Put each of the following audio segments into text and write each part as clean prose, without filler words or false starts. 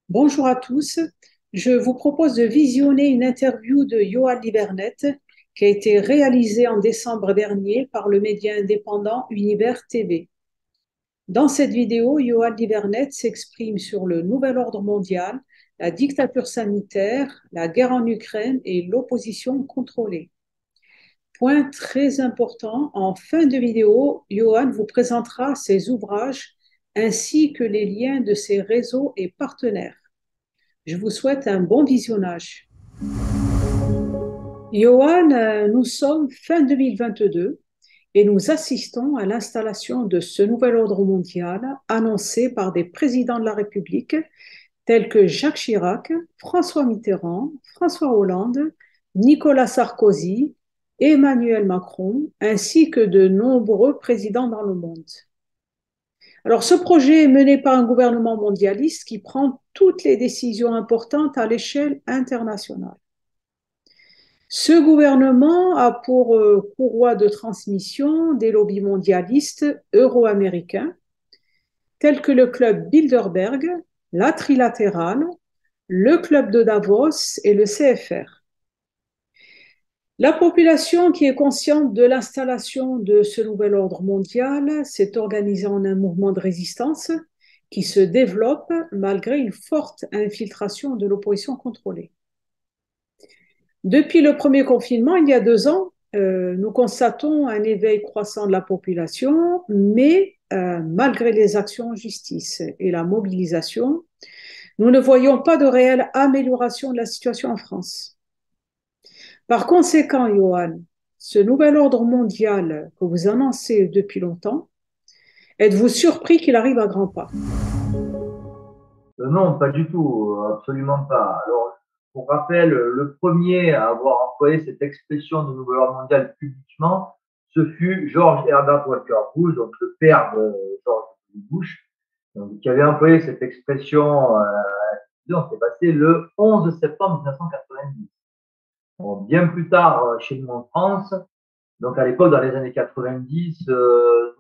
Bonjour à tous. Je vous propose de visionner une interview de Yoann Livernet qui a été réalisée en décembre dernier par le média indépendant Univers TV. Dans cette vidéo, Yoann Livernet s'exprime sur le nouvel ordre mondial, la dictature sanitaire, la guerre en Ukraine et l'opposition contrôlée. Point très important, en fin de vidéo, Yoann vous présentera ses ouvrages ainsi que les liens de ses réseaux et partenaires. Je vous souhaite un bon visionnage. Johan, nous sommes fin 2022 et nous assistons à l'installation de ce nouvel ordre mondial annoncé par des présidents de la République tels que Jacques Chirac, François Mitterrand, François Hollande, Nicolas Sarkozy, Emmanuel Macron, ainsi que de nombreux présidents dans le monde. Alors, ce projet est mené par un gouvernement mondialiste qui prend toutes les décisions importantes à l'échelle internationale. Ce gouvernement a pour courroie de transmission des lobbies mondialistes euro-américains tels que le club Bilderberg, la Trilatérale, le club de Davos et le CFR. La population qui est consciente de l'installation de ce nouvel ordre mondial s'est organisée en un mouvement de résistance qui se développe malgré une forte infiltration de l'opposition contrôlée. Depuis le premier confinement, il y a 2 ans, nous constatons un éveil croissant de la population, mais malgré les actions en justice et la mobilisation, nous ne voyons pas de réelle amélioration de la situation en France. Par conséquent, Johan, ce nouvel ordre mondial que vous annoncez depuis longtemps, êtes-vous surpris qu'il arrive à grands pas? Non, pas du tout, absolument pas. Alors, pour rappel, le premier à avoir employé cette expression de nouvel ordre mondial publiquement, ce fut George Herbert Walker Bush, donc le père de George Bush, donc, qui avait employé cette expression, c'est passé le 11 septembre 1990. Bon, bien plus tard, chez nous en France, donc à l'époque, dans les années 90,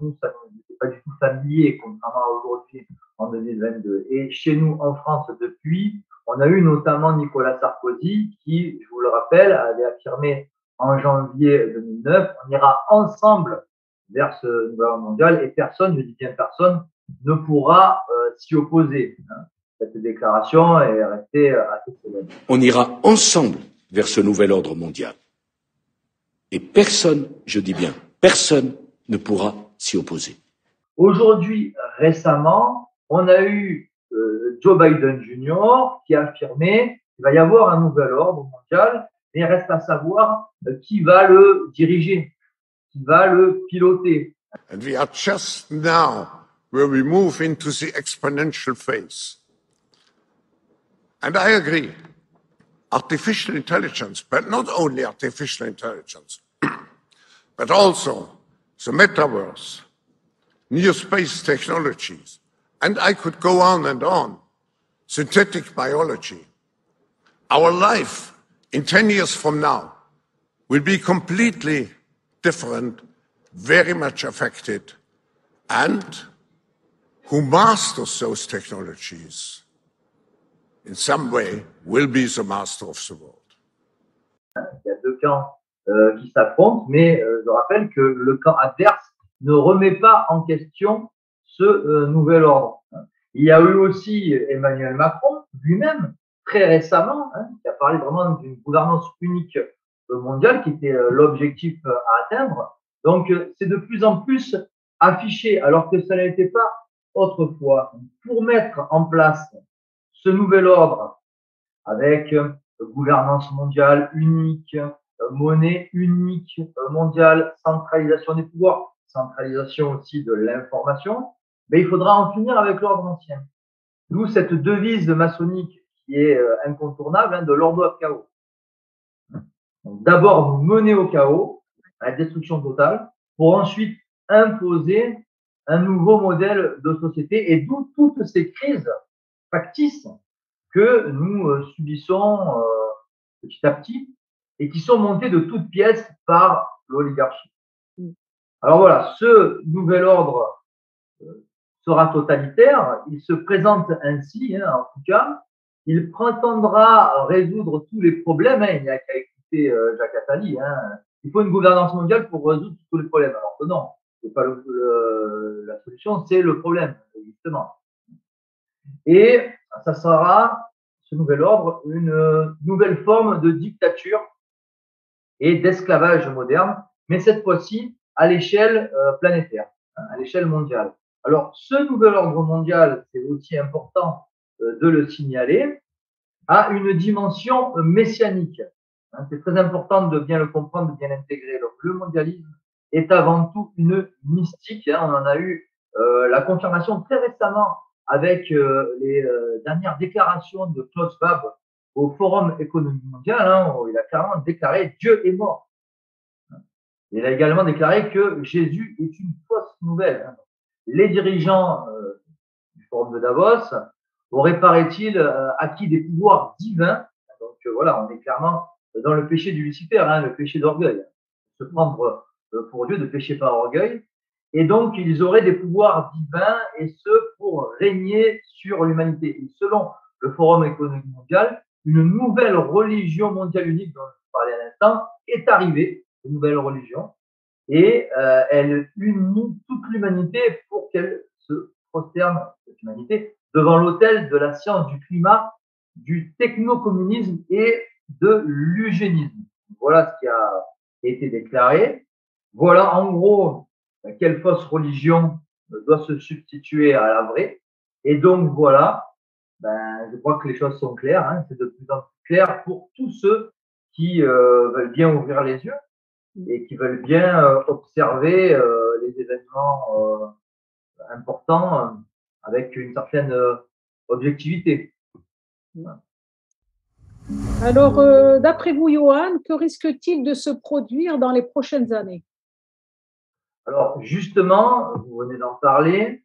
nous, ça n'était pas du tout familier, contrairement à aujourd'hui, en 2022. Et chez nous, en France, depuis, on a eu notamment Nicolas Sarkozy qui, je vous le rappelle, avait affirmé en janvier 2009, on ira ensemble vers ce nouvel ordre mondial et personne, je dis bien personne, ne pourra s'y opposer. Hein. Cette déclaration est restée assez célèbre. On ira ensemble vers ce nouvel ordre mondial. Et personne, je dis bien, personne ne pourra s'y opposer. Aujourd'hui, récemment, on a eu Joe Biden Jr. qui a affirmé qu'il va y avoir un nouvel ordre mondial, mais il reste à savoir qui va le diriger, qui va le piloter. And we are just now where we move into the exponential phase. And I agree. Artificial intelligence, but not only artificial intelligence, but also the metaverse, new space technologies, and I could go on, synthetic biology. Our life in 10 years from now will be completely different, very much affected, and who masters those technologies in some way will be the master of the world. Il y a deux camps qui s'affrontent, mais je rappelle que le camp adverse ne remet pas en question ce nouvel ordre. Il y a eu aussi Emmanuel Macron lui-même, très récemment, qui a parlé vraiment d'une gouvernance unique mondiale qui était l'objectif à atteindre. Donc, c'est de plus en plus affiché, alors que ça n'était pas autrefois. Pour mettre en place ce nouvel ordre avec gouvernance mondiale unique, monnaie unique mondiale, centralisation des pouvoirs, centralisation aussi de l'information, mais il faudra en finir avec l'ordre ancien. D'où cette devise maçonnique qui est incontournable, de l'ordre au chaos. D'abord nous mener au chaos, à la destruction totale, pour ensuite imposer un nouveau modèle de société, et d'où toutes ces crises factices que nous subissons petit à petit et qui sont montées de toutes pièces par l'oligarchie. Alors voilà, ce nouvel ordre sera totalitaire, il se présente ainsi, en tout cas, il prétendra résoudre tous les problèmes. Hein, il n'y a qu'à écouter Jacques Attali. Hein. Il faut une gouvernance mondiale pour résoudre tous les problèmes. Alors que non, c'est pas la solution, c'est le problème, justement. Et ça sera, ce nouvel ordre, une nouvelle forme de dictature et d'esclavage moderne, mais cette fois-ci à l'échelle planétaire, hein, à l'échelle mondiale. Alors, ce nouvel ordre mondial, c'est aussi important de le signaler, a une dimension messianique. Hein, c'est très important de bien le comprendre, de bien l'intégrer. Donc, le mondialisme est avant tout une mystique. Hein, on en a eu la confirmation très récemment avec les dernières déclarations de Klaus Schwab au Forum économique mondial, hein, où il a clairement déclaré Dieu est mort. Il a également déclaré que Jésus est une fausse nouvelle. Hein. Les dirigeants du Forum de Davos auraient, paraît-il, acquis des pouvoirs divins. Donc voilà, on est clairement dans le péché du Lucifer, hein, le péché d'orgueil. Se prendre pour Dieu, de pécher par orgueil. Et donc, ils auraient des pouvoirs divins, et ce, pour régner sur l'humanité. Et selon le Forum économique mondial, une nouvelle religion mondiale unique, dont je parlais à l'instant, est arrivée, une nouvelle religion, et elle unit toute l'humanité pour qu'elle se prosterne, cette humanité, devant l'autel de la science du climat, du technocommunisme et de l'eugénisme. Voilà ce qui a été déclaré. Voilà en gros quelle fausse religion doit se substituer à la vraie. Et donc voilà, je crois que les choses sont claires, hein, c'est de plus en plus clair pour tous ceux qui veulent bien ouvrir les yeux et qui veulent bien observer les événements importants avec une certaine objectivité. Alors, d'après vous, Johan, que risque-t-il de se produire dans les prochaines années? Alors, justement, vous venez d'en parler,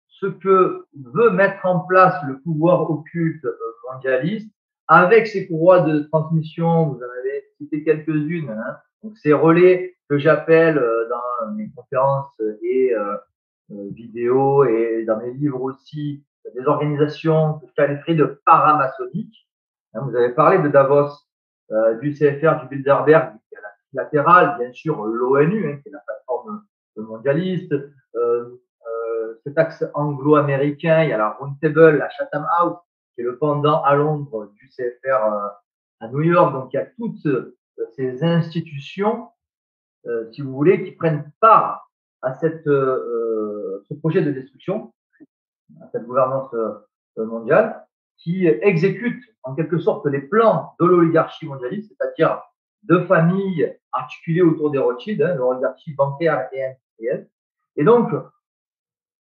ce que veut mettre en place le pouvoir occulte mondialiste, avec ses courroies de transmission, vous en avez cité quelques-unes, hein, donc ces relais que j'appelle dans mes conférences et vidéos et dans mes livres aussi, des organisations que je qualifierais de paramaçonniques. Hein, vous avez parlé de Davos, du CFR, du Bilderberg, qui est la latérale, bien sûr, l'ONU, hein, qui est la plateforme mondialiste, cet axe anglo-américain, il y a la Roundtable, la Chatham House, qui est le pendant à Londres du CFR à New York. Donc, il y a toutes ces institutions, si vous voulez, qui prennent part à ce projet de destruction, à cette gouvernance mondiale, qui exécute en quelque sorte les plans de l'oligarchie mondialiste, c'est-à-dire de familles articulées autour des Rothschild, hein, l'oligarchie bancaire et industrielle. Et donc,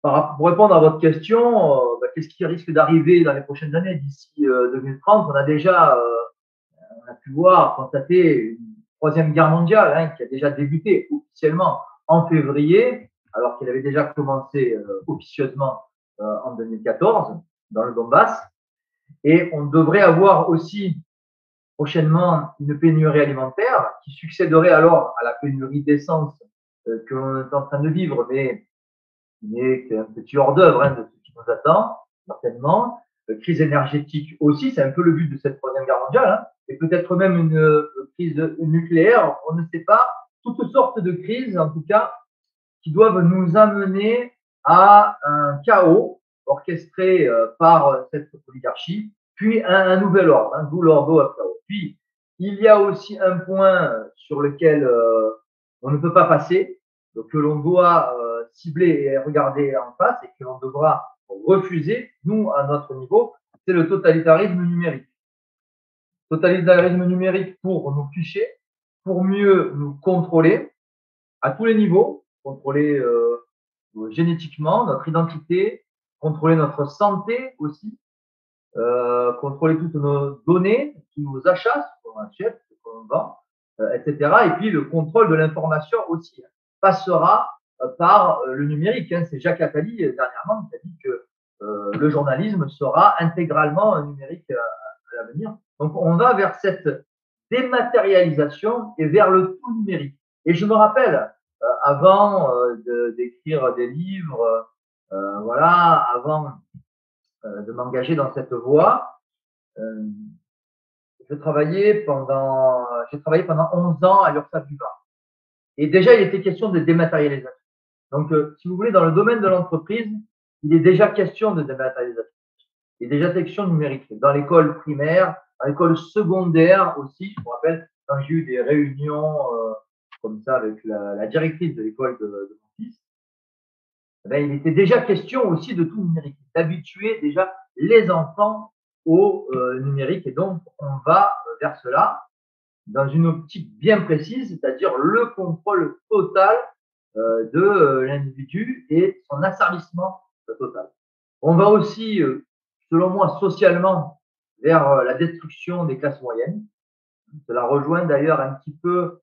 pour répondre à votre question, qu'est-ce qui risque d'arriver dans les prochaines années d'ici 2030? On a déjà on a pu voir, constater une troisième guerre mondiale, hein, qui a déjà débuté officiellement en février, alors qu'elle avait déjà commencé officieusement en 2014 dans le Donbass. Et on devrait avoir aussi prochainement une pénurie alimentaire qui succéderait alors à la pénurie d'essence que l'on est en train de vivre, mais qui n'est qu'un petit hors-d'œuvre, hein, de ce qui nous attend, certainement. Crise énergétique aussi, c'est un peu le but de cette troisième guerre mondiale, hein, et peut-être même une crise nucléaire, on ne sait pas. Toutes sortes de crises, en tout cas, qui doivent nous amener à un chaos orchestré par cette oligarchie, puis un nouvel ordre, hein, d'où l'ordre à chaos. Puis, il y a aussi un point sur lequel on ne peut pas passer, que l'on doit cibler et regarder en face et que l'on devra refuser, nous, à notre niveau, c'est le totalitarisme numérique. Totalitarisme numérique pour nous ficher, pour mieux nous contrôler à tous les niveaux, contrôler génétiquement notre identité, contrôler notre santé aussi, contrôler toutes nos données, tous nos achats, ce qu'on achète, ce qu'on vend, etc. Et puis le contrôle de l'information aussi passera par le numérique. Hein. C'est Jacques Attali dernièrement qui a dit que le journalisme sera intégralement numérique à l'avenir. Donc on va vers cette dématérialisation et vers le tout numérique. Et je me rappelle, avant d'écrire des livres, voilà, avant de m'engager dans cette voie, j'ai travaillé pendant 11 ans à l'URSSAF du Var. Et déjà, il était question de dématérialisation. Donc, si vous voulez, dans le domaine de l'entreprise, il est déjà question de dématérialisation. Il est déjà question numérique. Dans l'école primaire, dans l'école secondaire aussi, je me rappelle, quand j'ai eu des réunions comme ça avec la directrice de l'école de mon fils, il était déjà question aussi de tout numérique, d'habituer déjà les enfants au numérique. Et donc, on va vers cela dans une optique bien précise, c'est-à-dire le contrôle total de l'individu et son asservissement total. On va aussi, selon moi, socialement, vers la destruction des classes moyennes. Cela rejoint d'ailleurs un petit peu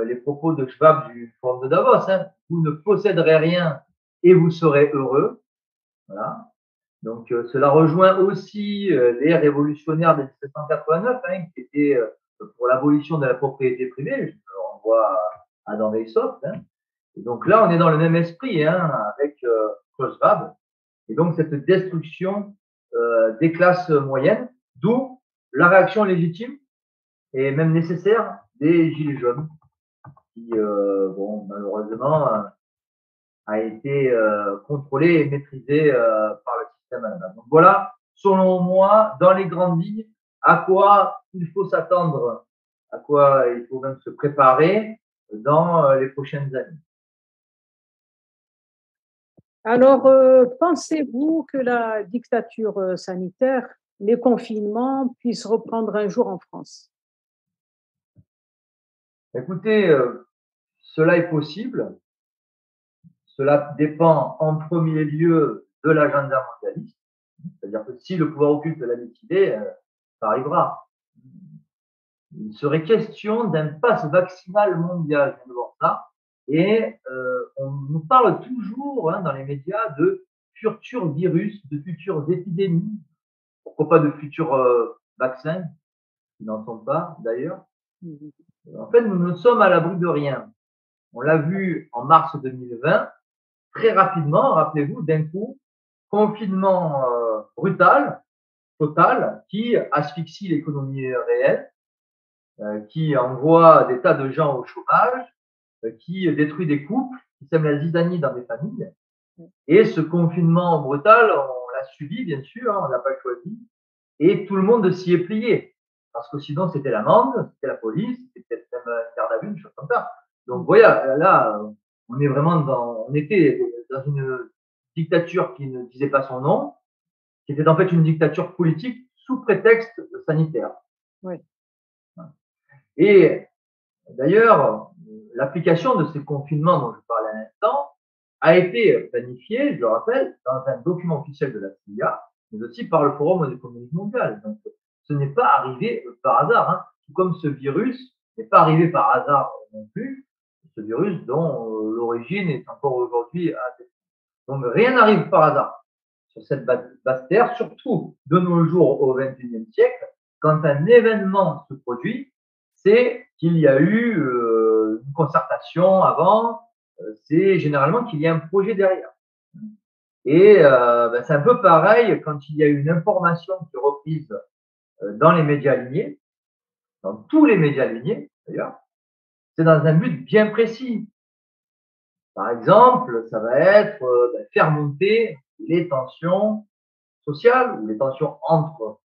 les propos de Schwab du Forum de Davos. Hein. Vous ne posséderez rien et vous serez heureux. Voilà. Donc, cela rejoint aussi les révolutionnaires de 1789, hein, qui étaient pour l'abolition de la propriété privée. Je renvoie à Adam Weishaupt. Hein. Et donc là, on est dans le même esprit hein, avec Klaus Schwab. Et donc, cette destruction des classes moyennes, d'où la réaction légitime et même nécessaire des Gilets jaunes, qui, bon, malheureusement, a été contrôlé et maîtrisé par le système allemand. Donc voilà, selon moi, dans les grandes lignes, à quoi il faut s'attendre, à quoi il faut même se préparer dans les prochaines années. Alors, pensez-vous que la dictature sanitaire, les confinements puissent reprendre un jour en France? Écoutez, cela est possible. Cela dépend en premier lieu de l'agenda mondialiste. C'est-à-dire que si le pouvoir occulte l'a décidé, ça arrivera. Il serait question d'un pass vaccinal mondial, je viens de voir ça. Et on nous parle toujours hein, dans les médias de futurs virus, de futures épidémies, pourquoi pas de futurs vaccins, qui n'en sont pas d'ailleurs. En fait, nous ne sommes à l'abri de rien. On l'a vu en mars 2020, très rapidement, rappelez-vous, d'un coup, confinement brutal, total, qui asphyxie l'économie réelle, qui envoie des tas de gens au chômage, qui détruit des couples, qui sème la zizanie dans des familles. Et ce confinement brutal, on l'a subi, bien sûr, hein, on n'a pas choisi, et tout le monde s'y est plié. Parce que sinon, c'était l'amende, c'était la police, c'était peut-être même une garde à vue, une chose comme ça. Donc, voilà, là, on est vraiment on était dans une dictature qui ne disait pas son nom, qui était en fait une dictature politique sous prétexte sanitaire. Oui. Et d'ailleurs, l'application de ces confinements dont je parlais à l'instant a été planifiée, je le rappelle, dans un document officiel de la CIA, mais aussi par le Forum économique mondial. Donc, ce n'est pas arrivé par hasard, hein. Tout comme ce virus n'est pas arrivé par hasard non plus, ce virus dont l'origine est encore aujourd'hui à tester. Donc, rien n'arrive par hasard sur cette basse terre, surtout de nos jours au XXIe siècle, quand un événement se produit, c'est qu'il y a eu une concertation avant, c'est généralement qu'il y a un projet derrière. Et c'est un peu pareil quand il y a une information qui est reprise dans les médias alignés, dans tous les médias alignés d'ailleurs, c'est dans un but bien précis. Par exemple, ça va être faire monter les tensions sociales ou les tensions entre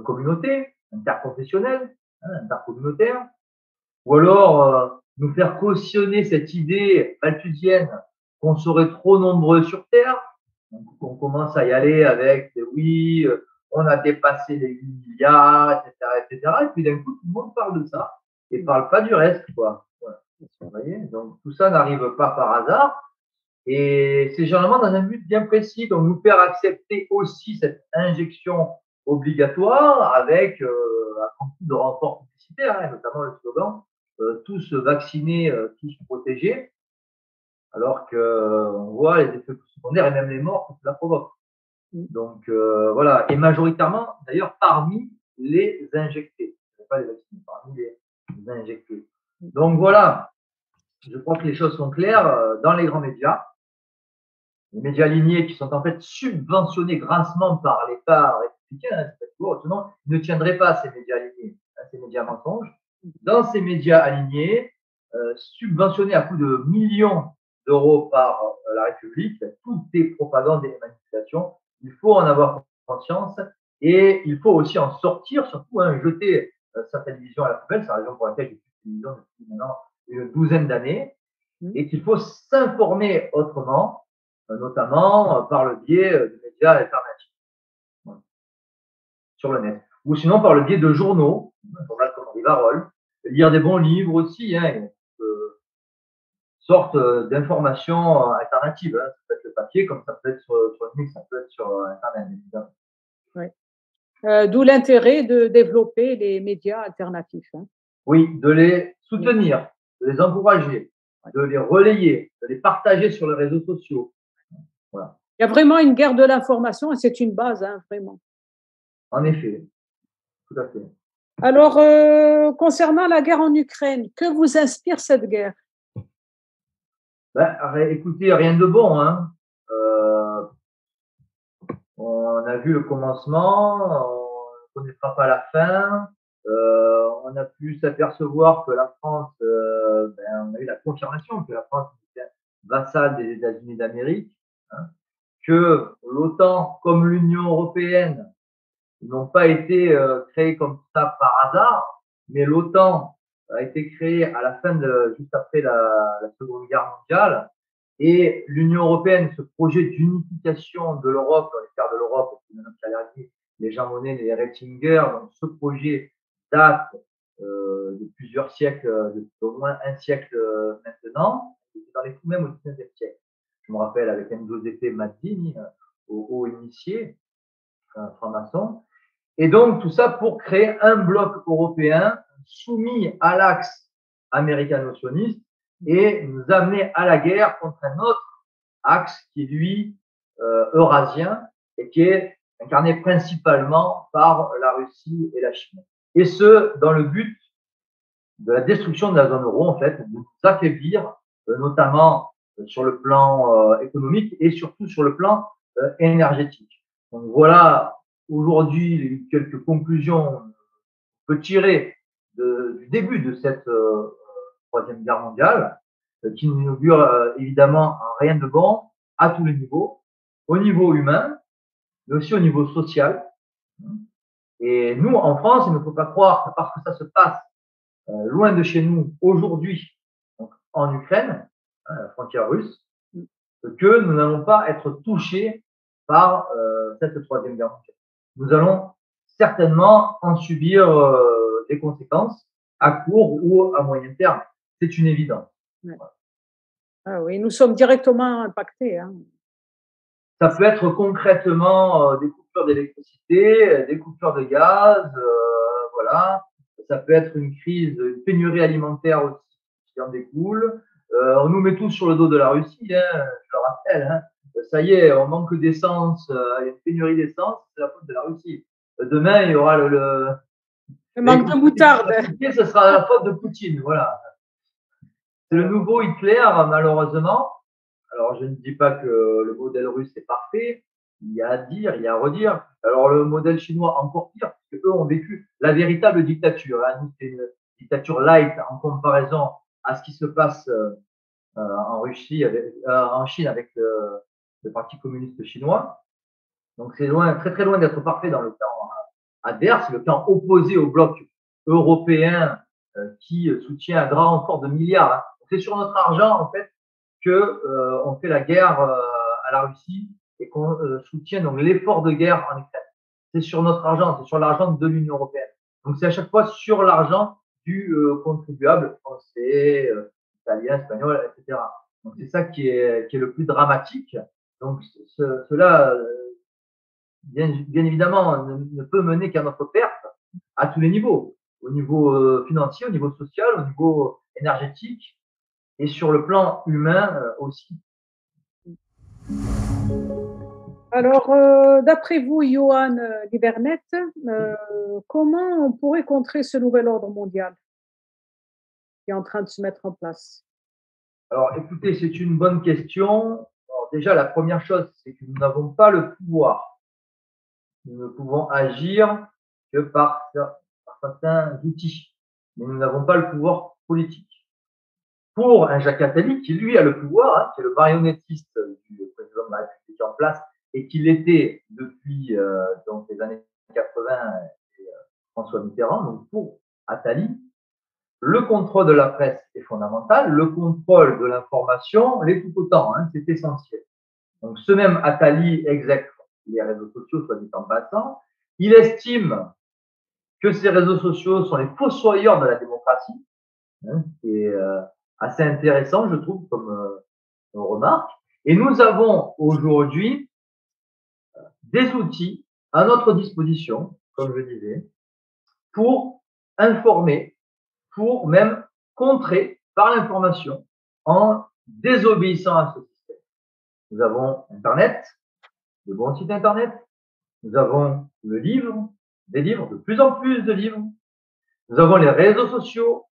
communautés, interprofessionnelles, hein, intercommunautaires, ou alors nous faire cautionner cette idée malthusienne qu'on serait trop nombreux sur Terre. Donc, on commence à y aller avec oui, on a dépassé les 8 milliards, etc., etc. Et puis d'un coup, tout le monde parle de ça et ne parle pas du reste, quoi. Voilà. Vous voyez, donc tout ça n'arrive pas par hasard. Et c'est généralement dans un but bien précis, donc nous faire accepter aussi cette injection obligatoire avec un coup de renfort publicitaire, hein, notamment le slogan tous vaccinés, tous protégés, alors qu'on voit les effets secondaires et même les morts que cela provoque. Donc voilà, et majoritairement d'ailleurs parmi les injectés, pas les vaccinés, parmi les injectés. Donc voilà, je crois que les choses sont claires dans les grands médias. Les médias alignés qui sont en fait subventionnés grassement par l'État expliqué, hein, c'est pas toujours, sinon, ils ne tiendraient pas ces médias alignés, hein, ces médias mensonges. Dans ces médias alignés, subventionnés à coups de millions d'euros par la République, toutes ces propagandes et manipulations, il faut en avoir conscience et il faut aussi en sortir, surtout hein, jeter sa télévision à la poubelle, c'est la raison pour laquelle j'ai plus de télévision depuis maintenant une douzaine d'années, et qu'il faut s'informer autrement, notamment par le biais de médias alternatifs sur le net, ou sinon par le biais de journaux, un journal comme Rivarol, lire des bons livres aussi, hein, sorte d'informations alternatives. Hein. Ça peut être le papier, comme ça peut être sur le net, ça peut être sur Internet, évidemment. Oui. D'où l'intérêt de développer les médias alternatifs. Hein. Oui, de les soutenir, de les encourager, de les relayer, de les partager sur les réseaux sociaux. Voilà. Il y a vraiment une guerre de l'information et c'est une base, hein, vraiment. En effet, tout à fait. Alors, concernant la guerre en Ukraine, que vous inspire cette guerre? Ben, écoutez, rien de bon. Hein. On a vu le commencement, on ne connaîtra pas la fin. On a pu s'apercevoir que la France, on a eu la confirmation que la France était vassale des États-Unis d'Amérique, hein, que l'OTAN comme l'Union européenne n'ont pas été créés comme ça par hasard, mais l'OTAN a été créée à la fin juste après la Seconde Guerre mondiale. Et l'Union européenne, ce projet d'unification de l'Europe, dans les terres de l'Europe, les Jean Monnet, les Ratzinger, donc ce projet date de plusieurs siècles, d'au moins un siècle maintenant, dans les coups même au XIXe siècle. Je me rappelle avec un Giuseppe Mazzini, au haut initié, un franc-maçon. Et donc, tout ça pour créer un bloc européen soumis à l'axe américano-sioniste et nous amener à la guerre contre un autre axe qui est, lui, eurasien et qui est incarné principalement par la Russie et la Chine. Et ce, dans le but de la destruction de la zone euro, en fait, de nous affaiblir, notamment sur le plan économique et surtout sur le plan énergétique. Donc voilà, aujourd'hui, quelques conclusions qu'on peut tirer du début de cette Troisième Guerre mondiale, qui n'inaugure évidemment rien de bon à tous les niveaux, au niveau humain, mais aussi au niveau social. Et nous, en France, il ne faut pas croire que parce que ça se passe loin de chez nous aujourd'hui, donc en Ukraine, hein, la frontière russe, que nous n'allons pas être touchés par cette Troisième Guerre mondiale. Nous allons certainement en subir des conséquences à court ou à moyen terme. C'est une évidence. Ouais. Ah oui, nous sommes directement impactés. Hein. Ça peut être concrètement des coupures d'électricité, des coupures de gaz, voilà. Ça peut être une crise, une pénurie alimentaire aussi qui en découle. On nous met tous sur le dos de la Russie, hein, je le rappelle. Hein. Ça y est, on manque d'essence, il y a une pénurie d'essence, c'est la faute de la Russie. Demain, il y aura le manque de moutarde. Ce sera la faute de Poutine, voilà. C'est le nouveau Hitler, malheureusement. Alors, je ne dis pas que le modèle russe est parfait. Il y a à dire, il y a à redire. Alors, le modèle chinois, encore pire, parce qu'eux ont vécu la véritable dictature. Hein. C'est une dictature light en comparaison à ce qui se passe en Russie, en Chine avec le Parti communiste chinois. Donc, c'est loin, très très loin d'être parfait dans le camp adverse, le camp opposé au bloc européen qui soutient un grand renfort de milliards. Hein. C'est sur notre argent, en fait, que on fait la guerre à la Russie et qu'on soutient donc l'effort de guerre en Ukraine. C'est sur notre argent, c'est sur l'argent de l'Union européenne. Donc c'est à chaque fois sur l'argent du contribuable français, italien, espagnol, etc. Donc c'est ça qui est le plus dramatique. Donc cela, bien évidemment, ne peut mener qu'à notre perte à tous les niveaux, au niveau financier, au niveau social, au niveau énergétique. Et sur le plan humain aussi. Alors, d'après vous, Johan Livernet, comment on pourrait contrer ce nouvel ordre mondial qui est en train de se mettre en place? Alors, écoutez, c'est une bonne question. Alors, déjà, la première chose, c'est que nous n'avons pas le pouvoir. nous ne pouvons agir que par certains outils, mais nous n'avons pas le pouvoir politique. Pour un Jacques Attali, qui lui a le pouvoir, hein, qui est le marionnettiste du président de la République en place, et qui l'était depuis donc les années 80 et François Mitterrand, donc pour Attali, le contrôle de la presse est fondamental, le contrôle de l'information l'est tout autant, hein, c'est essentiel. Donc ce même Attali exècre les réseaux sociaux, soit dit en passant, il estime que ces réseaux sociaux sont les fossoyeurs de la démocratie, hein, c'est assez intéressant, je trouve, comme remarque. Et nous avons aujourd'hui des outils à notre disposition, comme je disais, pour informer, pour même contrer par l'information en désobéissant à ce système. Nous avons Internet, de bons sites Internet, nous avons le livre, des livres, de plus en plus de livres, nous avons les réseaux sociaux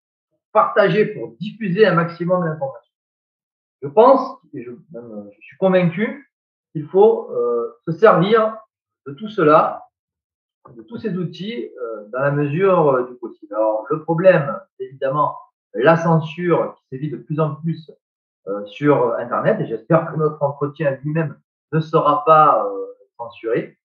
partagés pour diffuser un maximum d'informations. Je pense, et je suis convaincu, qu'il faut se servir de tout cela, de tous ces outils, dans la mesure du possible. Alors, le problème, c'est évidemment la censure qui sévit de plus en plus sur Internet, et j'espère que notre entretien lui-même ne sera pas censuré.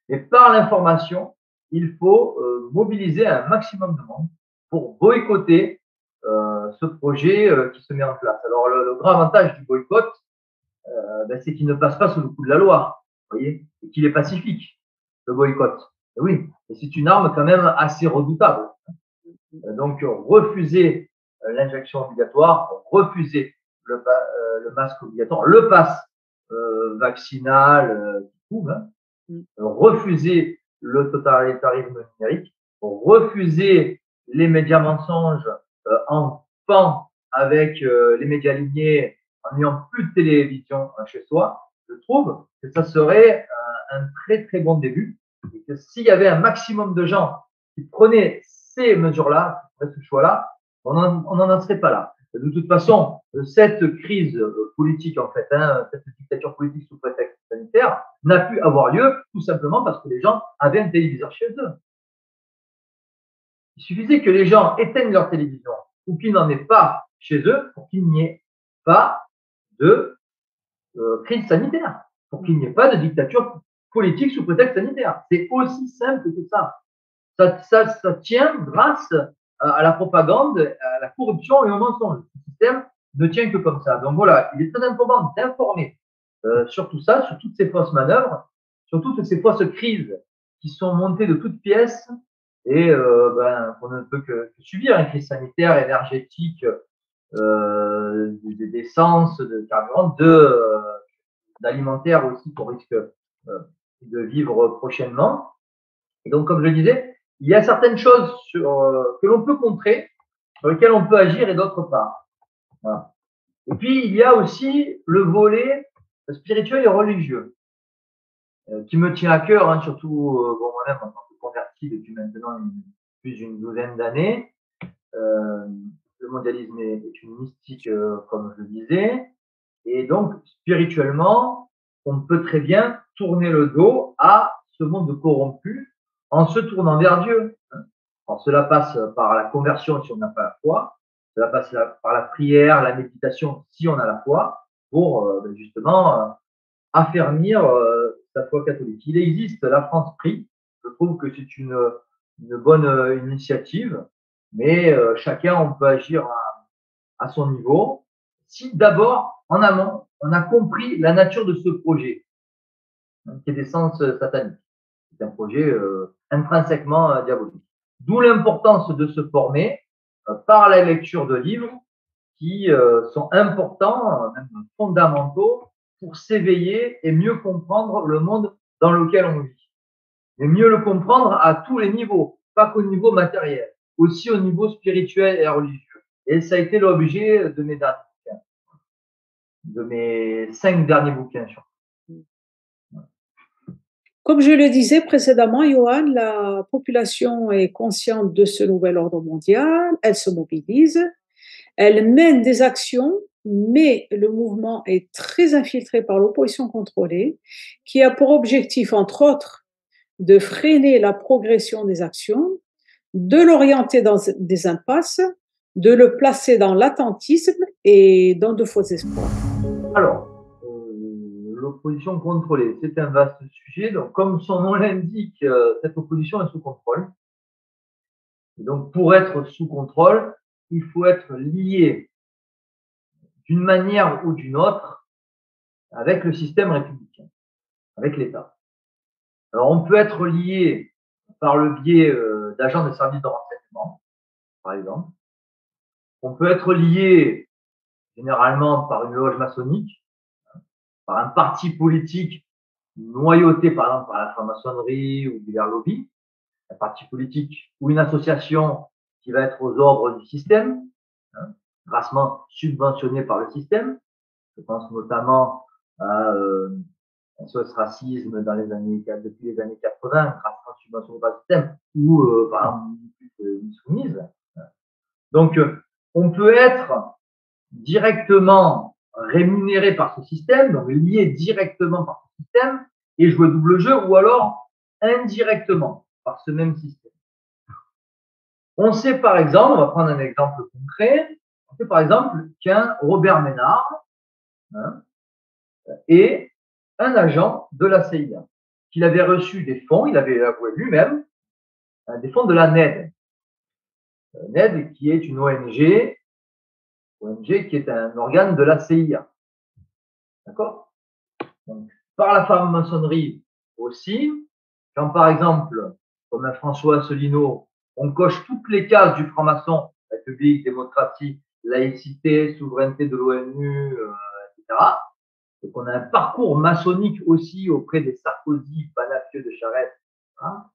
Et par l'information, il faut mobiliser un maximum de monde pour boycotter ce projet qui se met en place. Alors, le grand avantage du boycott, c'est qu'il ne passe pas sous le coup de la loi, vous voyez, et qu'il est pacifique, le boycott. Et oui, et c'est une arme quand même assez redoutable. Donc, refuser l'injection obligatoire, refuser le masque obligatoire, le pass vaccinal, hein, refuser le totalitarisme numérique, refuser les médias mensonges en pan avec les médias alignés, en n'ayant plus de télévision chez soi, je trouve que ça serait un très très bon début et que s'il y avait un maximum de gens qui prenaient ces mesures-là, ce choix-là, on n'en serait pas là. De toute façon, cette crise politique, en fait, hein, cette dictature politique sous prétexte sanitaire, n'a pu avoir lieu tout simplement parce que les gens avaient un téléviseur chez eux. Il suffisait que les gens éteignent leur télévision ou qu'ils n'en aient pas chez eux pour qu'il n'y ait pas de crise sanitaire, pour qu'il n'y ait pas de dictature politique sous prétexte sanitaire. C'est aussi simple que ça. Ça tient grâce à la propagande, à la corruption et au mensonge. Le système ne tient que comme ça. Donc voilà, il est très important d'informer sur tout ça, sur toutes ces fausses manœuvres, sur toutes ces fausses crises qui sont montées de toutes pièces et qu'on ne peut que subir, une crise sanitaire, énergétique, d'essence, de carburant, d'alimentaire aussi qu'on risque de vivre prochainement. Et donc, comme je le disais, il y a certaines choses que l'on peut contrer, sur lesquelles on peut agir et d'autres pas. Voilà. Et puis, il y a aussi le volet spirituel et religieux, qui me tient à cœur, hein, surtout moi-même en tant que converti depuis maintenant plus d'une douzaine d'années. Le mondialisme est une mystique, comme je le disais, et donc spirituellement, on peut très bien tourner le dos à ce monde corrompu en se tournant vers Dieu. Alors cela passe par la conversion si on n'a pas la foi, cela passe par la prière, la méditation si on a la foi, pour justement affermir sa foi catholique. Il existe la France Prie, je trouve que c'est une bonne initiative, mais chacun on peut agir à son niveau. Si d'abord, en amont, on a compris la nature de ce projet, qui est d'essence satanique. C'est un projet intrinsèquement diabolique. D'où l'importance de se former par la lecture de livres qui sont importants, même fondamentaux, pour s'éveiller et mieux comprendre le monde dans lequel on vit. Mais mieux le comprendre à tous les niveaux, pas qu'au niveau matériel, aussi au niveau spirituel et religieux. Et ça a été l'objet de mes derniers bouquins, de mes 5 derniers bouquins. Comme je le disais précédemment, Johan, la population est consciente de ce nouvel ordre mondial, elle se mobilise, elle mène des actions, mais le mouvement est très infiltré par l'opposition contrôlée, qui a pour objectif, entre autres, de freiner la progression des actions, de l'orienter dans des impasses, de le placer dans l'attentisme et dans de faux espoirs. Alors, l'opposition contrôlée, c'est un vaste sujet. Donc, comme son nom l'indique, cette opposition est sous contrôle. Et donc, pour être sous contrôle, il faut être lié d'une manière ou d'une autre avec le système républicain, avec l'État. Alors, on peut être lié par le biais d'agents des services de renseignement, par exemple. On peut être lié généralement par une loge maçonnique, par un parti politique noyauté, par exemple, par la franc-maçonnerie ou divers lobbies, un parti politique ou une association qui va être aux ordres du système, hein, grassement subventionné par le système. Je pense notamment à SOS Racisme depuis les années 80, grassement subventionné par le système, ou par exemple une soumise. Donc, on peut être directement rémunéré par ce système, donc lié directement par ce système, et jouer double jeu, ou alors indirectement par ce même système. On sait par exemple, on va prendre un exemple concret, on sait par exemple qu'un Robert Ménard est un agent de la CIA, qu'il avait reçu des fonds, il avait avoué lui-même, des fonds de la NED. NED qui est une ONG qui est un organe de la CIA. D'accord? Donc, par la franc-maçonnerie aussi, quand par exemple, comme un François Asselineau, on coche toutes les cases du franc-maçon, République, démocratie, laïcité, souveraineté de l'ONU, etc. Et qu'on a un parcours maçonnique aussi auprès des Sarkozy, Panafieux de Charette, hein,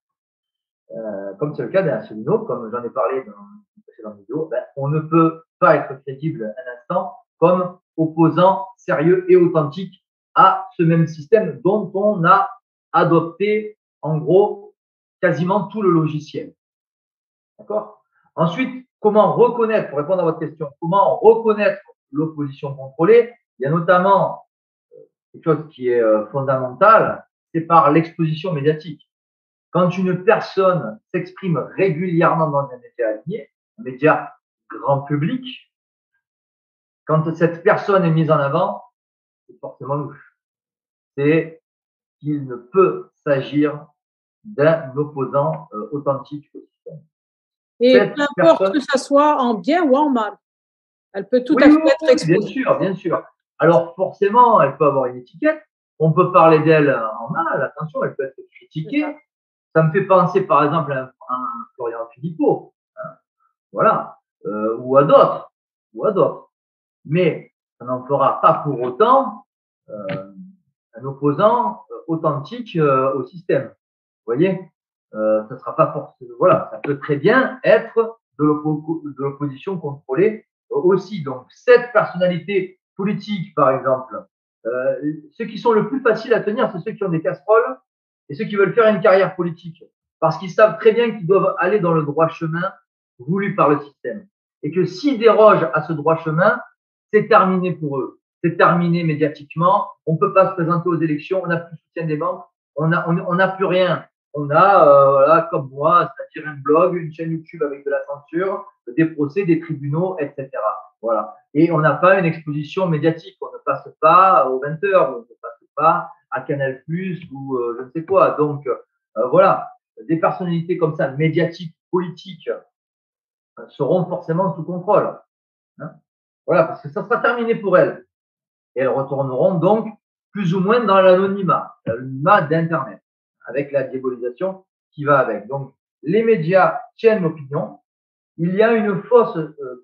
comme c'est le cas d'Asselineau, comme j'en ai parlé dans une précédente vidéo, ben, on ne peut pas être crédible un instant comme opposant sérieux et authentique à ce même système dont on a adopté, en gros, quasiment tout le logiciel. D'accord? Ensuite, comment reconnaître, pour répondre à votre question, comment reconnaître l'opposition contrôlée? Il y a notamment quelque chose qui est fondamental, c'est par l'exposition médiatique. Quand une personne s'exprime régulièrement dans un média aligné, un média grand public, quand cette personne est mise en avant, c'est forcément louche. C'est qu'il ne peut s'agir d'un opposant authentique au système. Et peu importe que ça soit en bien ou en mal. Elle peut tout à fait être exposée. Bien sûr, bien sûr. Alors forcément, elle peut avoir une étiquette. On peut parler d'elle en mal, attention, elle peut être critiquée. Ça me fait penser par exemple à un Florian Philippot, hein, voilà, ou à d'autres. Mais ça n'en fera pas pour autant un opposant authentique au système. Vous voyez, ça sera pas forcément. Voilà, ça peut très bien être de l'opposition contrôlée aussi. Donc cette personnalité politique, par exemple, ceux qui sont le plus faciles à tenir, c'est ceux qui ont des casseroles et ceux qui veulent faire une carrière politique, parce qu'ils savent très bien qu'ils doivent aller dans le droit chemin voulu par le système. Et que s'ils dérogent à ce droit chemin, c'est terminé pour eux. C'est terminé médiatiquement. On ne peut pas se présenter aux élections. On n'a plus le soutien des banques. On n'a plus rien. On a, voilà, comme moi, c'est-à-dire un blog, une chaîne YouTube avec de la censure, des procès, des tribunaux, etc. Voilà. Et on n'a pas une exposition médiatique. On ne passe pas aux 20 heures. On ne passe pas à Canal+, ou je ne sais quoi. Donc, voilà. Des personnalités comme ça, médiatiques, politiques, seront forcément sous contrôle. Hein, voilà, parce que ça sera terminé pour elles. Et elles retourneront donc plus ou moins dans l'anonymat d'Internet, avec la diabolisation qui va avec. Donc, les médias tiennent l'opinion. Il y a une fausse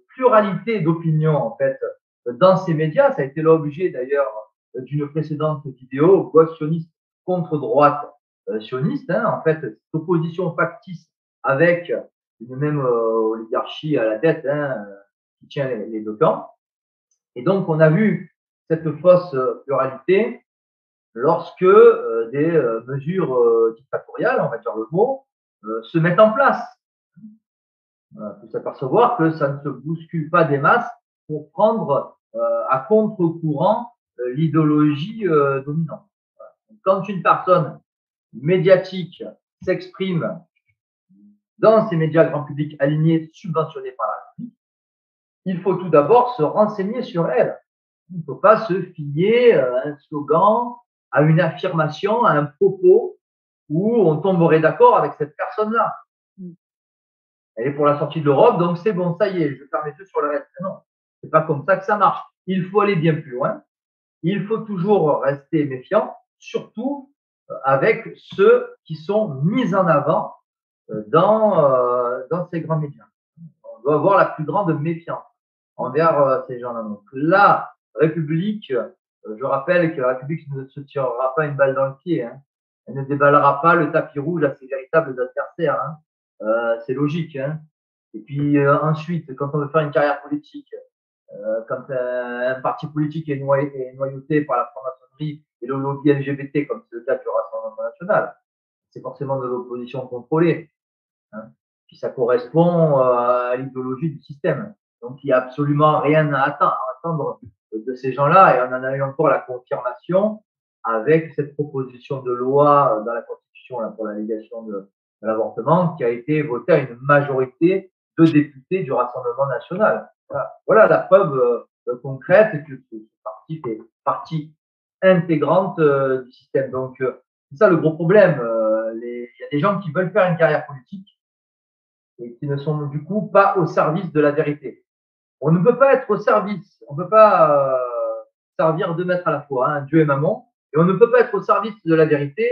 pluralité d'opinions, en fait, dans ces médias. Ça a été l'objet, d'ailleurs, d'une précédente vidéo, gauche sioniste contre droite sioniste. Hein, en fait, cette opposition factice avec une même oligarchie à la tête, hein, qui tient les deux camps. Et donc, on a vu cette fausse pluralité lorsque des mesures dictatoriales, on va dire le mot, se mettent en place. Il faut s'apercevoir que ça ne se bouscule pas des masses pour prendre à contre-courant l'idéologie dominante. Quand une personne médiatique s'expriment dans ces médias grand public alignés, subventionnés par la République, il faut tout d'abord se renseigner sur elles. Il ne faut pas se fier à un slogan, à une affirmation, à un propos où on tomberait d'accord avec cette personne-là. Elle est pour la sortie de l'Europe, donc c'est bon, ça y est, je ferme les yeux sur le reste. Non, c'est pas comme ça que ça marche. Il faut aller bien plus loin. Il faut toujours rester méfiant, surtout avec ceux qui sont mis en avant dans ces grands médias. On doit avoir la plus grande méfiance envers ces gens-là. Donc la République, je rappelle que la République ne se tirera pas une balle dans le pied. Hein. Elle ne déballera pas le tapis rouge à ses véritables adversaires. Hein. C'est logique. Hein. Et puis ensuite, quand on veut faire une carrière politique, quand un parti politique est noyauté par la franc-maçonnerie et le lobby LGBT, comme c'est le cas du Rassemblement national, c'est forcément de l'opposition contrôlée. Hein. Puis ça correspond à l'idéologie du système. Donc il n'y a absolument rien à attendre de ces gens-là, et on en a eu encore la confirmation avec cette proposition de loi dans la Constitution là, pour l'allégation de l'avortement qui a été votée à une majorité de députés du Rassemblement national. Voilà la preuve concrète que ce parti fait partie intégrante du système. Donc c'est ça le gros problème. Il y a des gens qui veulent faire une carrière politique et qui ne sont du coup pas au service de la vérité. On ne peut pas être au service, on ne peut pas servir deux maîtres à la fois, hein, Dieu et maman, et on ne peut pas être au service de la vérité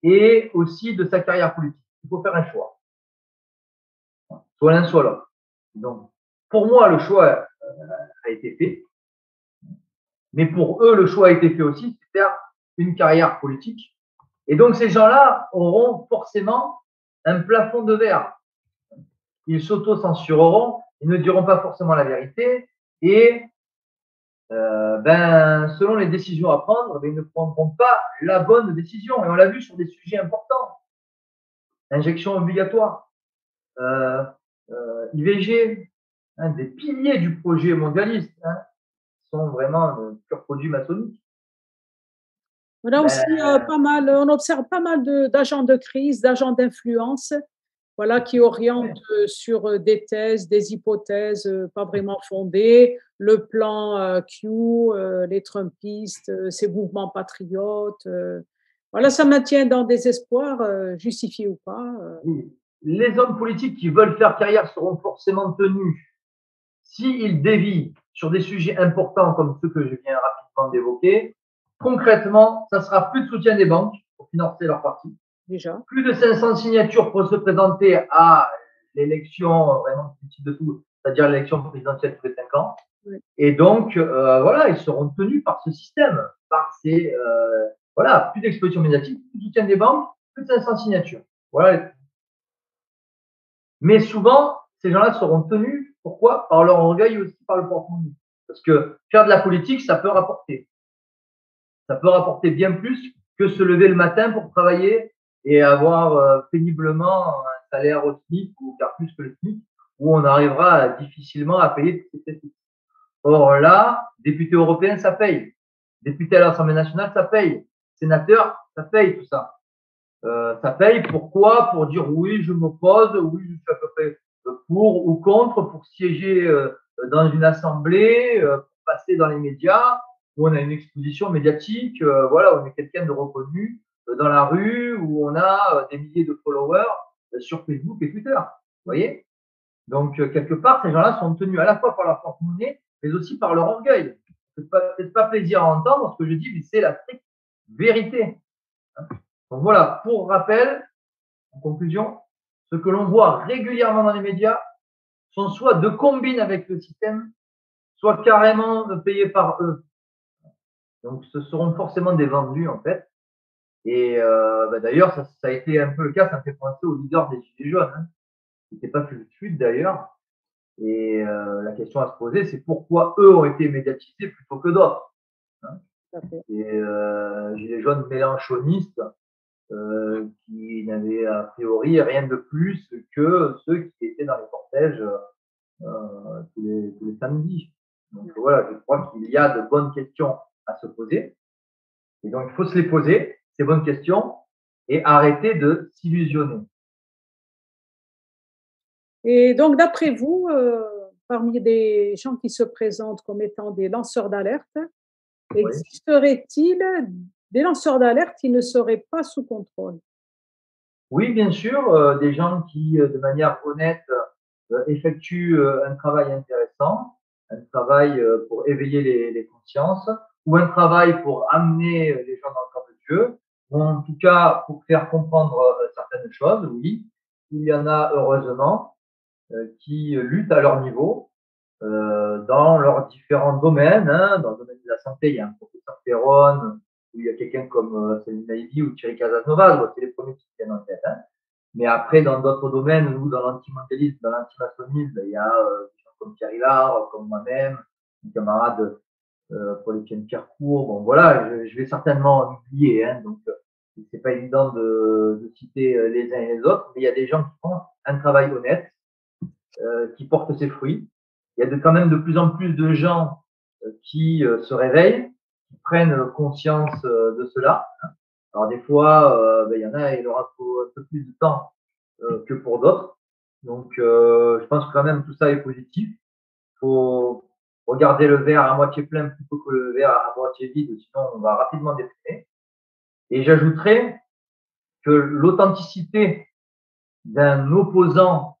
et aussi de sa carrière politique. Il faut faire un choix. Soit l'un, soit l'autre. Donc, pour moi, le choix a été fait, mais pour eux, le choix a été fait aussi, c'est faire une carrière politique. Et donc, ces gens-là auront forcément un plafond de verre. Ils s'auto-censureront, ils ne diront pas forcément la vérité et selon les décisions à prendre, ils ne prendront pas la bonne décision. Et on l'a vu sur des sujets importants. Injection obligatoire, IVG, hein, des piliers du projet mondialiste, hein, sont vraiment de pur produit maçonnique. On a aussi on observe pas mal d'agents de crise, d'agents d'influence, voilà, qui orientent sur des thèses, des hypothèses pas vraiment fondées, le plan Q, les Trumpistes, ces mouvements patriotes. Voilà, ça maintient dans des espoirs, justifiés ou pas. Oui. Les hommes politiques qui veulent faire carrière seront forcément tenus, s'ils dévient sur des sujets importants comme ceux que je viens rapidement d'évoquer. Concrètement, ça sera plus de soutien des banques pour financer leur parti. Déjà. Plus de 500 signatures pour se présenter à l'élection, vraiment de tout, c'est-à-dire l'élection présidentielle tous les 5 ans. Oui. Et donc, voilà, ils seront tenus par ce système, par ces, voilà, plus d'exposition médiatique, plus de soutien des banques, plus de 500 signatures. Voilà. Mais souvent, ces gens-là seront tenus, pourquoi? Par leur orgueil et aussi par le porte-monnaie. Parce que faire de la politique, ça peut rapporter. Ça peut rapporter bien plus que se lever le matin pour travailler et avoir péniblement un salaire au SMIC ou faire plus que le SMIC, où on arrivera difficilement à payer tous ces crédits. Or là, député européen, ça paye. Député à l'Assemblée nationale, ça paye. Sénateur, ça paye tout ça. Ça paye pourquoi? Pour dire oui, je m'oppose, oui, je suis à peu près pour ou contre, pour siéger dans une assemblée, pour passer dans les médias, où on a une exposition médiatique, voilà, où on est quelqu'un de reconnu dans la rue, où on a des milliers de followers sur Facebook et Twitter. Vous voyez? Donc, quelque part, ces gens-là sont tenus à la fois par leur porte-monnaie, mais aussi par leur orgueil. C'est peut-être pas plaisir à entendre ce que je dis, mais c'est la stricte vérité. Donc voilà, pour rappel, en conclusion, ce que l'on voit régulièrement dans les médias sont soit de combines avec le système, soit carrément payés par eux. Donc ce seront forcément des vendus en fait. Et d'ailleurs, ça a été un peu le cas, ça me fait penser aux leaders des Gilets jaunes, hein, qui n'étaient pas fluides d'ailleurs. Et la question à se poser, c'est pourquoi eux ont été médiatisés plutôt que d'autres. Hein. Et Gilets jaunes mélanchonistes, qui n'avaient a priori rien de plus que ceux qui étaient dans les cortèges tous les samedis. Donc voilà, je crois qu'il y a de bonnes questions à se poser. Et donc il faut se les poser, ces bonnes questions, et arrêter de s'illusionner. Et donc, d'après vous, parmi des gens qui se présentent comme étant des lanceurs d'alerte, Oui. existerait-il des lanceurs d'alerte qui ne seraient pas sous contrôle? Oui, bien sûr, des gens qui, de manière honnête, effectuent, un travail intéressant, un travail, pour éveiller les consciences ou un travail pour amener, les gens dans le camp de Dieu ou en tout cas pour faire comprendre, certaines choses, oui. Il y en a heureusement, qui luttent à leur niveau, dans leurs différents domaines, hein. Dans le domaine de la santé, il y a un professeur Perron, ou il y a quelqu'un comme, Céline Naïvi ou Thierry Casanova, c'est les premiers qui viennent en tête, hein. Mais après, dans d'autres domaines, nous, dans l'antimondialisme, dans l'antimaçonnisme, il y a des gens comme Pierre Hilard, comme moi-même, mon camarade Paul-Étienne Pierrecourt. Bon, voilà, je vais certainement en oublier, hein, donc c'est pas évident de citer les uns et les autres, mais il y a des gens qui font un travail honnête, qui porte ses fruits. Il y a quand même de plus en plus de gens qui se réveillent, qui prennent conscience de cela. Alors des fois, il y en a, il aura un peu plus de temps que pour d'autres. Donc, je pense que quand même tout ça est positif. Il faut regarder le verre à moitié plein plutôt que le verre à moitié vide, sinon on va rapidement déprimer. Et j'ajouterais que l'authenticité d'un opposant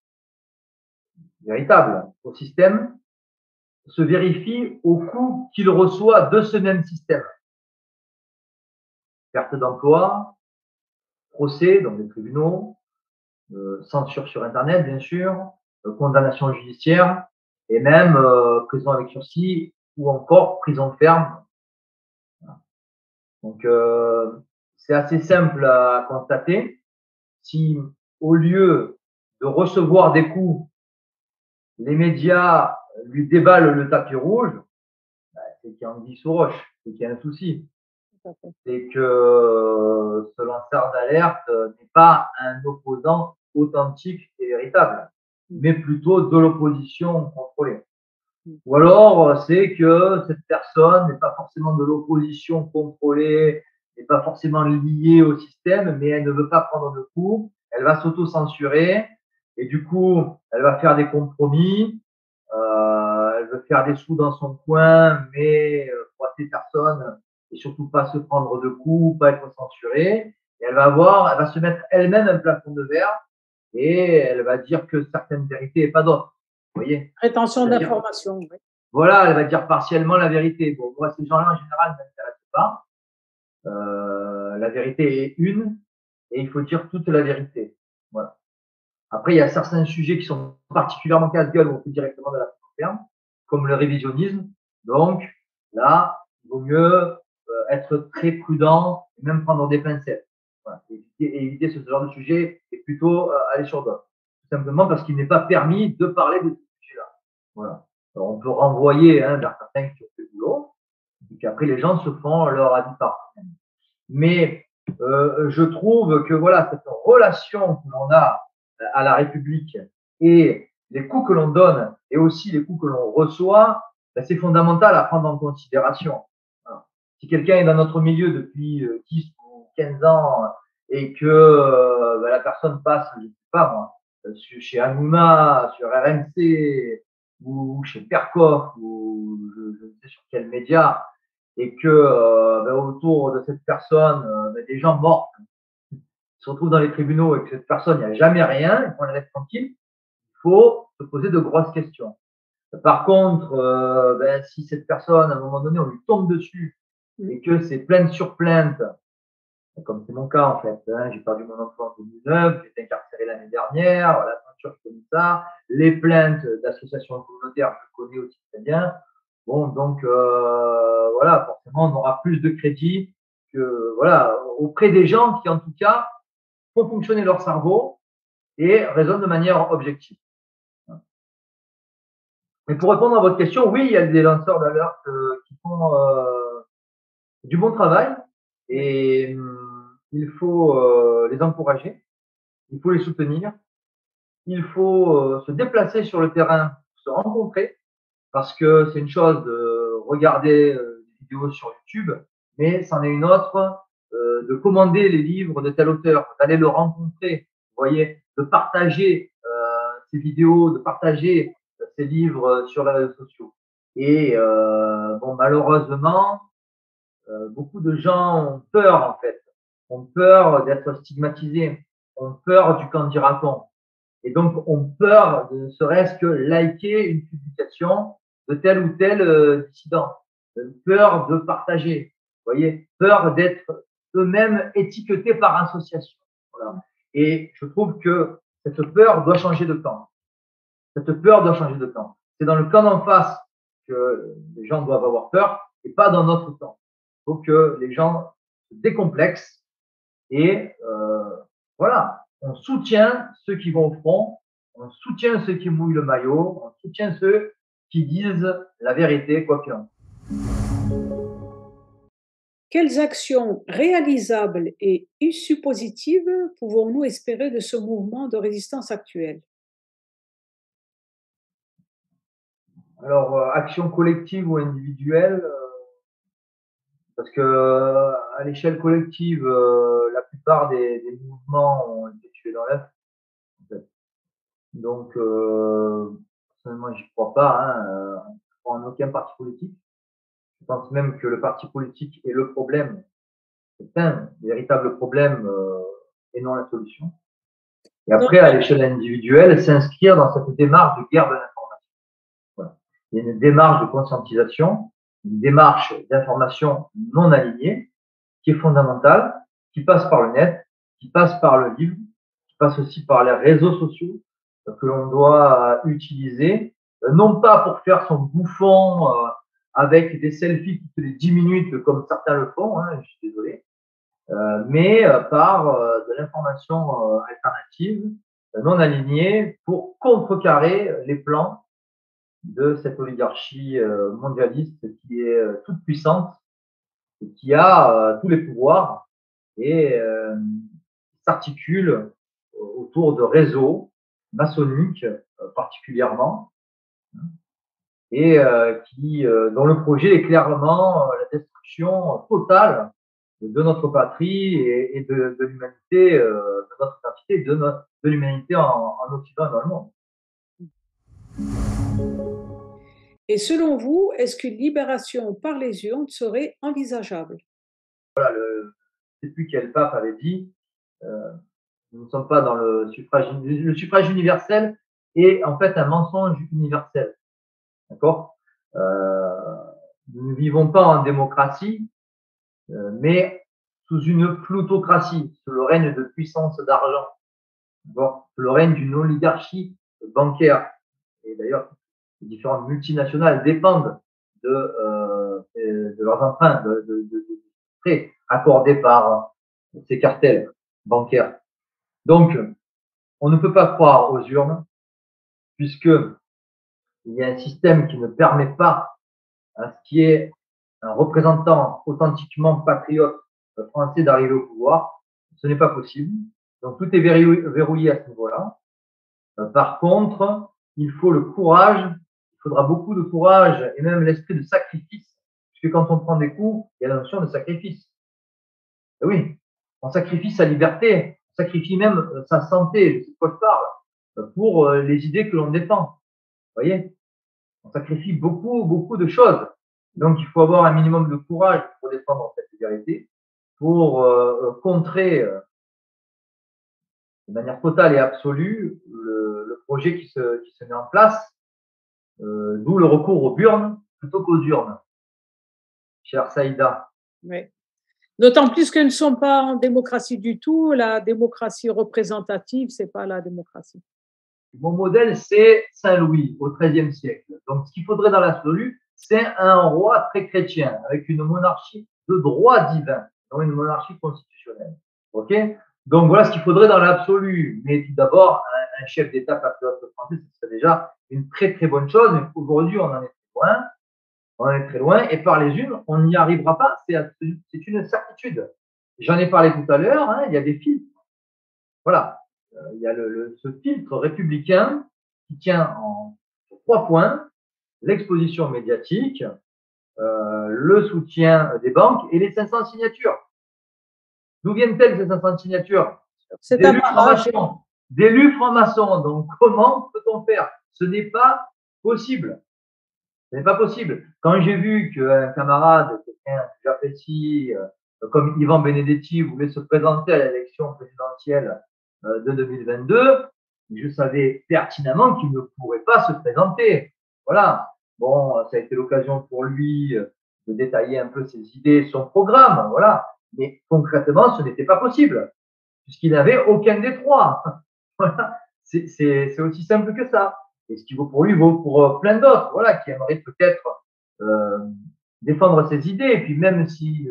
véritable au système se vérifie au coût qu'il reçoit de ce même système. Perte d'emploi, procès dans les tribunaux, censure sur Internet, bien sûr, condamnation judiciaire et même prison avec sursis ou encore prison ferme. Donc, c'est assez simple à constater. Si au lieu de recevoir des coups, les médias lui déballent le tapis rouge, c'est qu'il y a anguille sous roche, c'est qu'il y a un souci. C'est que ce lanceur d'alerte n'est pas un opposant authentique et véritable, mais plutôt de l'opposition contrôlée. Ou alors, c'est que cette personne n'est pas forcément de l'opposition contrôlée, n'est pas forcément liée au système, mais elle ne veut pas prendre de coups, elle va s'auto-censurer, et du coup, elle va faire des compromis, elle veut faire des sous dans son coin, mais froisser personne et surtout pas se prendre de coups, pas être censurée. Et elle va se mettre elle-même un plafond de verre et elle va dire que certaines vérités et pas d'autres. Vous voyez? Rétention d'informations, oui. Voilà, elle va dire partiellement la vérité. Bon, moi, ces gens-là, en général, ne m'intéressent pas. La vérité est une et il faut dire toute la vérité. Voilà. Après, il y a certains sujets qui sont particulièrement casse-gueule où on fait directement de la ferme, comme le révisionnisme. Donc, là, il vaut mieux être très prudent et même prendre des pincettes. Voilà. Éviter ce genre de sujet et plutôt aller sur d'autres. Tout simplement parce qu'il n'est pas permis de parler de ce sujet-là. Voilà. Alors, on peut renvoyer vers certains qui ont fait le boulot, et puis après, les gens se font leur avis par eux-mêmes. Mais je trouve que voilà, cette relation que l'on a à la République et les coups que l'on donne et aussi les coups que l'on reçoit, ben, c'est fondamental à prendre en considération. Voilà. Si quelqu'un est dans notre milieu depuis 10 ou 15 ans et que ben, la personne passe, je ne sais pas moi, chez Hanouna, sur RMC ou chez Percoff ou je ne sais sur quel média, et que ben, autour de cette personne, ben, des gens morts se retrouvent dans les tribunaux et que cette personne, il n'y a jamais rien, il faut la laisser tranquille, il faut se poser de grosses questions. Par contre, ben, si cette personne, à un moment donné, on lui tombe dessus et que c'est plainte sur plainte, comme c'est mon cas en fait, hein, j'ai perdu mon emploi en 2009, j'ai été incarcéré l'année dernière, la ceinture, je connais ça, les plaintes d'associations communautaires, je connais aussi très bien. Bon, donc voilà, forcément, on aura plus de crédit que voilà auprès des gens qui, en tout cas, font fonctionner leur cerveau et raisonnent de manière objective. Mais pour répondre à votre question, oui, il y a des lanceurs d'alerte qui font du bon travail et il faut les encourager, il faut les soutenir, il faut se déplacer sur le terrain, se rencontrer, parce que c'est une chose de regarder des vidéos sur YouTube, mais c'en est une autre de commander les livres de tel auteur, d'aller le rencontrer, vous voyez, de partager ses vidéos, de partager ses livres sur les réseaux sociaux. Et bon, malheureusement, beaucoup de gens ont peur en fait, ont peur d'être stigmatisés, ont peur du qu'en dira-t-on, et donc ont peur de ne serait-ce que liker une publication de tel ou tel dissident, peur de partager, vous voyez, peur d'être eux-mêmes étiquetés par association. Voilà. Et je trouve que cette peur doit changer de camp. Cette peur doit changer de camp. C'est dans le camp d'en face que les gens doivent avoir peur et pas dans notre camp. Il faut que les gens se décomplexent et voilà, on soutient ceux qui vont au front, on soutient ceux qui mouillent le maillot, on soutient ceux qui disent la vérité, quoi qu'il en soit. Quelles actions réalisables et issues positives pouvons-nous espérer de ce mouvement de résistance actuel? Alors, action collective ou individuelle, parce que à l'échelle collective, la plupart des mouvements ont été tués dans l'œuf. En fait. Donc, personnellement, j'y crois pas. Hein, je ne crois en aucun parti politique. Je pense même que le parti politique est le problème. C'est un véritable problème et non la solution. Et après, à l'échelle individuelle, s'inscrire dans cette démarche de guerre de l'information. Voilà. Il y a une démarche de conscientisation, une démarche d'information non alignée, qui est fondamentale, qui passe par le net, qui passe par le livre, qui passe aussi par les réseaux sociaux que l'on doit utiliser, non pas pour faire son bouffon avec des selfies toutes les 10 minutes comme certains le font, hein, je suis désolé, mais par de l'information alternative, non alignée, pour contrecarrer les plans de cette oligarchie mondialiste qui est toute puissante et qui a tous les pouvoirs et s'articule autour de réseaux maçonniques particulièrement et dont le projet est clairement la destruction totale de notre patrie et de l'humanité, de notre identité, de l'humanité en Occident et dans le monde. Et selon vous, est-ce qu'une libération par les urnes serait envisageable? Voilà, je ne sais plus quel pape avait dit, nous ne sommes pas dans le suffrage. Le suffrage universel est en fait un mensonge universel. D'accord Nous ne vivons pas en démocratie, mais sous une plutocratie, sous le règne de puissance d'argent, sous le règne d'une oligarchie bancaire. Et d'ailleurs, les différentes multinationales dépendent de leurs emprunts, de prêts accordés par ces cartels bancaires. Donc, on ne peut pas croire aux urnes, puisque il y a un système qui ne permet pas à ce qui est un représentant authentiquement patriote français d'arriver au pouvoir. Ce n'est pas possible. Donc, tout est verrouillé à ce niveau-là. Par contre, il faut le courage, il faudra beaucoup de courage et même l'esprit de sacrifice, puisque quand on prend des coups, il y a la notion de sacrifice. Et oui, on sacrifie sa liberté, on sacrifie même sa santé, je sais de quoi je parle, pour les idées que l'on défend. Vous voyez, on sacrifie beaucoup de choses. Donc, il faut avoir un minimum de courage pour défendre cette vérité, pour contrer de manière totale et absolue le projet qui se met en place, d'où le recours aux burnes plutôt qu'aux urnes, chère Saïda. Oui. D'autant plus que nous ne sommes pas en démocratie du tout. La démocratie représentative, ce n'est pas la démocratie. Mon modèle, c'est Saint-Louis au XIIIe siècle. Donc, ce qu'il faudrait dans l'absolu, c'est un roi très chrétien, avec une monarchie de droit divin, non une monarchie constitutionnelle. OK? Donc, voilà ce qu'il faudrait dans l'absolu. Mais tout d'abord, un chef d'État patriote français, ce serait déjà une très bonne chose. Mais aujourd'hui, on en est très loin. On en est très loin. Et par les urnes, on n'y arrivera pas. C'est une certitude. J'en ai parlé tout à l'heure. Hein, il y a des filtres. Voilà. Il y a ce filtre républicain qui tient sur 3 points: l'exposition médiatique, le soutien des banques et les 500 signatures. D'où viennent-elles ces 500 signatures? C'est un barrage. D'élus francs-maçons. Donc, comment peut-on faire? Ce n'est pas possible. Ce n'est pas possible. Quand j'ai vu qu'un camarade, quelqu'un que j'apprécie, comme Ivan Benedetti, voulait se présenter à l'élection présidentielle de 2022, je savais pertinemment qu'il ne pourrait pas se présenter. Voilà. Bon, ça a été l'occasion pour lui de détailler un peu ses idées, son programme. Voilà. Mais concrètement, ce n'était pas possible, puisqu'il n'avait aucun des trois. Voilà. C'est aussi simple que ça. Et ce qui vaut pour lui vaut pour plein d'autres, voilà, qui aimeraient peut-être défendre ses idées. Et puis même si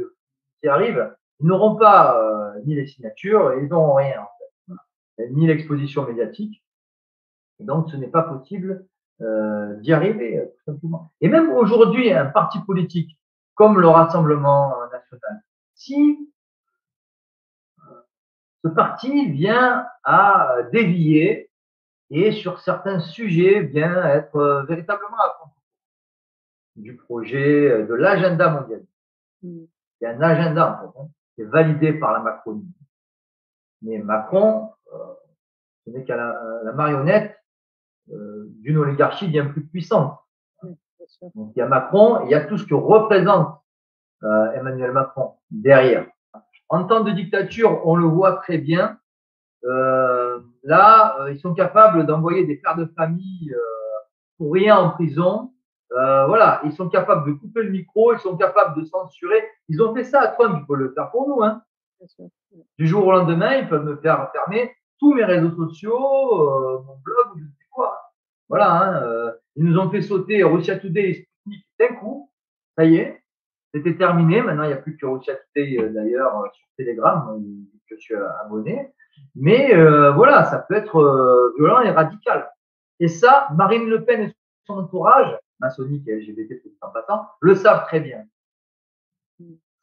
arrivent, ils n'auront pas ni les signatures, et ils n'auront rien en fait, ni l'exposition médiatique. Et donc ce n'est pas possible d'y arriver, tout simplement. Et même aujourd'hui, un parti politique comme le Rassemblement national, si ce parti vient à dévier et sur certains sujets vient être véritablement à contre du projet, de l'agenda mondial. Il y a un agenda en fait, qui est validé par la Macronie. Mais Macron, ce n'est qu'à la marionnette d'une oligarchie bien plus puissante. Donc il y a Macron, il y a tout ce que représente Emmanuel Macron derrière. En temps de dictature, on le voit très bien. Là, ils sont capables d'envoyer des pères de famille pour rien en prison. Voilà, ils sont capables de couper le micro, ils sont capables de censurer. Ils ont fait ça à Trump, ils peuvent le faire pour nous. Hein. Du jour au lendemain, ils peuvent me faire fermer tous mes réseaux sociaux, mon blog, je ne sais quoi. Voilà, hein, ils nous ont fait sauter Russia Today et Sputnik d'un coup. Ça y est, c'était terminé. Maintenant, il n'y a plus que Russia Today d'ailleurs sur Telegram, je suis abonné. Mais voilà, ça peut être violent et radical. Et ça, Marine Le Pen et son entourage, maçonnique et LGBT tout en passant, le savent très bien.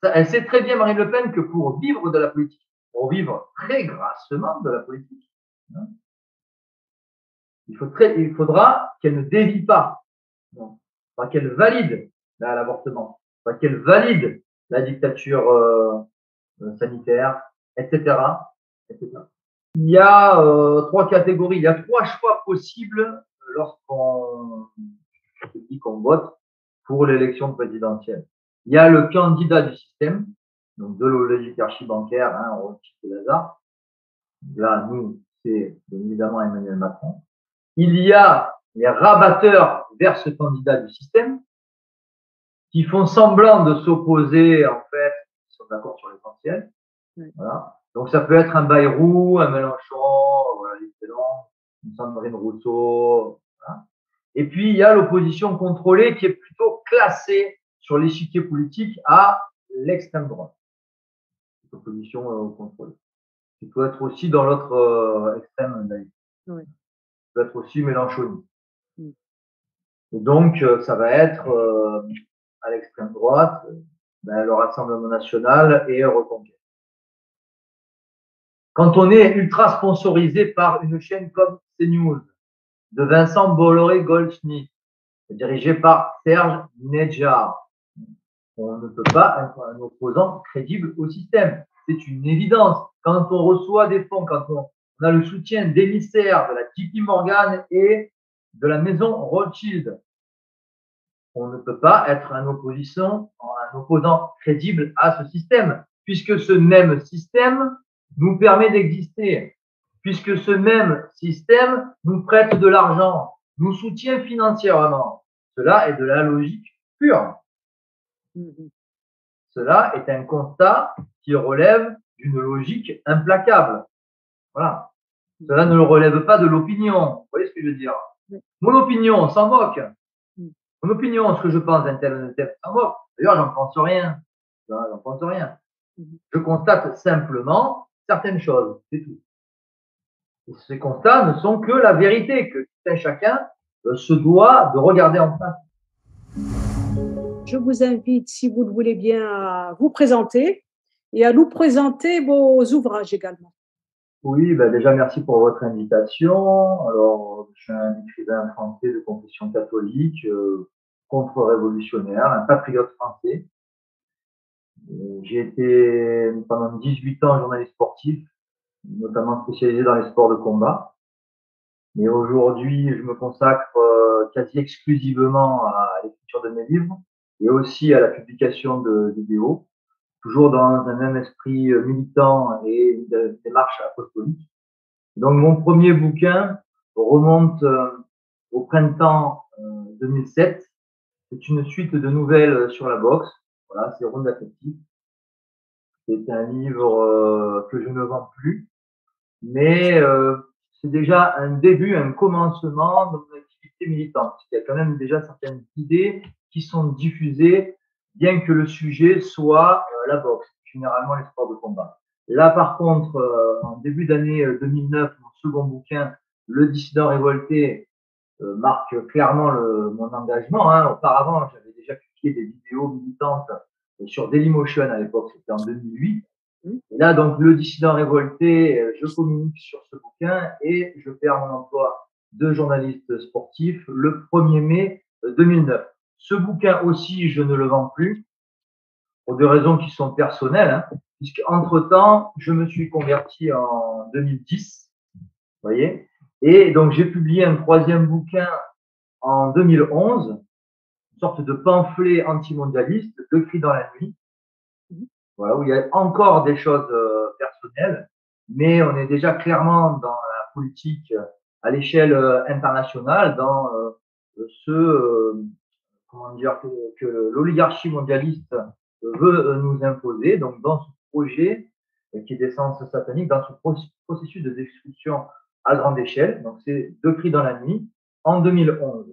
Elle sait très bien, Marine Le Pen, que pour vivre de la politique, pour vivre très grassement de la politique, hein, il faudra qu'elle ne dévie pas. Il faudra qu'elle valide l'avortement, il faudra qu'elle valide la dictature sanitaire, etc., etc. Il y a trois catégories, il y a trois choix possibles lorsqu'on dit qu'on vote pour l'élection présidentielle. Il y a le candidat du système, donc de l'oligarchie bancaire, hein, Rothschild et Lazare. Là, nous, c'est évidemment Emmanuel Macron. Il y a les rabatteurs vers ce candidat du système qui font semblant de s'opposer, en fait, ils sont d'accord sur l'essentiel. Voilà. Donc, ça peut être un Bayrou, un Mélenchon, voilà, une Sandrine Rousseau. Voilà. Et puis, il y a l'opposition contrôlée qui est plutôt classée sur l'échiquier politique à l'extrême droite. L'opposition contrôlée. Qui peut être aussi dans l'autre extrême d'ailleurs. Oui. Peut être aussi mélanchoniste. Et donc, ça va être à l'extrême droite, le Rassemblement national et Reconquête. Quand on est ultra sponsorisé par une chaîne comme CNews, de Vincent Bolloré-Goldschmidt, dirigé par Serge Nedjar, on ne peut pas être un opposant crédible au système. C'est une évidence. Quand on reçoit des fonds, quand on a le soutien d'émissaires de la JP Morgan et de la maison Rothschild, on ne peut pas être un opposant crédible à ce système, puisque ce même système nous permet d'exister, puisque ce même système nous prête de l'argent, nous soutient financièrement. Cela est de la logique pure. Cela est un constat qui relève d'une logique implacable. Voilà. Cela ne relève pas de l'opinion. Vous voyez ce que je veux dire? Mon opinion, on s'en moque. Mon opinion, ce que je pense d'un tel, on s'en moque. D'ailleurs, j'en pense rien. J'en pense rien. Je constate simplement certaines choses. C'est tout. Et ces constats ne sont que la vérité, que tout un chacun se doit de regarder en face. Je vous invite, si vous le voulez bien, à vous présenter et à nous présenter vos ouvrages également. Oui, déjà, merci pour votre invitation. Alors, je suis un écrivain français de confession catholique, contre-révolutionnaire, un patriote français. J'ai été pendant 18 ans journaliste sportif, notamment spécialisé dans les sports de combat. Mais aujourd'hui, je me consacre quasi exclusivement à l'écriture de mes livres et aussi à la publication de vidéos, toujours dans un même esprit militant et une démarche apostolique. Donc, mon premier bouquin remonte au printemps 2007. C'est une suite de nouvelles sur la boxe. Voilà, c'est Ronde Athlétique. C'est un livre que je ne vends plus, mais c'est déjà un début, un commencement de mon activité militante. Il y a quand même déjà certaines idées qui sont diffusées, bien que le sujet soit la boxe, généralement les sports de combat. Là, par contre, en début d'année 2009, mon second bouquin, Le dissident révolté, marque clairement mon engagement. Hein. Auparavant, j'avais déjà publié des vidéos militantes sur Dailymotion à l'époque, c'était en 2008. Et là, donc, Le dissident révolté, je communique sur ce bouquin et je perds mon emploi de journaliste sportif le 1er mai 2009. Ce bouquin aussi, je ne le vends plus pour des raisons qui sont personnelles, hein, puisque entre-temps, je me suis converti en 2010, vous voyez, et donc j'ai publié un troisième bouquin en 2011, une sorte de pamphlet antimondialiste, Le cri dans la nuit, voilà, où il y a encore des choses personnelles, mais on est déjà clairement dans la politique à l'échelle internationale, dans comment dire, que l'oligarchie mondialiste veut nous imposer, donc dans ce projet qui est d'essence satanique, dans ce processus de destruction à grande échelle. Donc c'est Deux cris dans la nuit en 2011.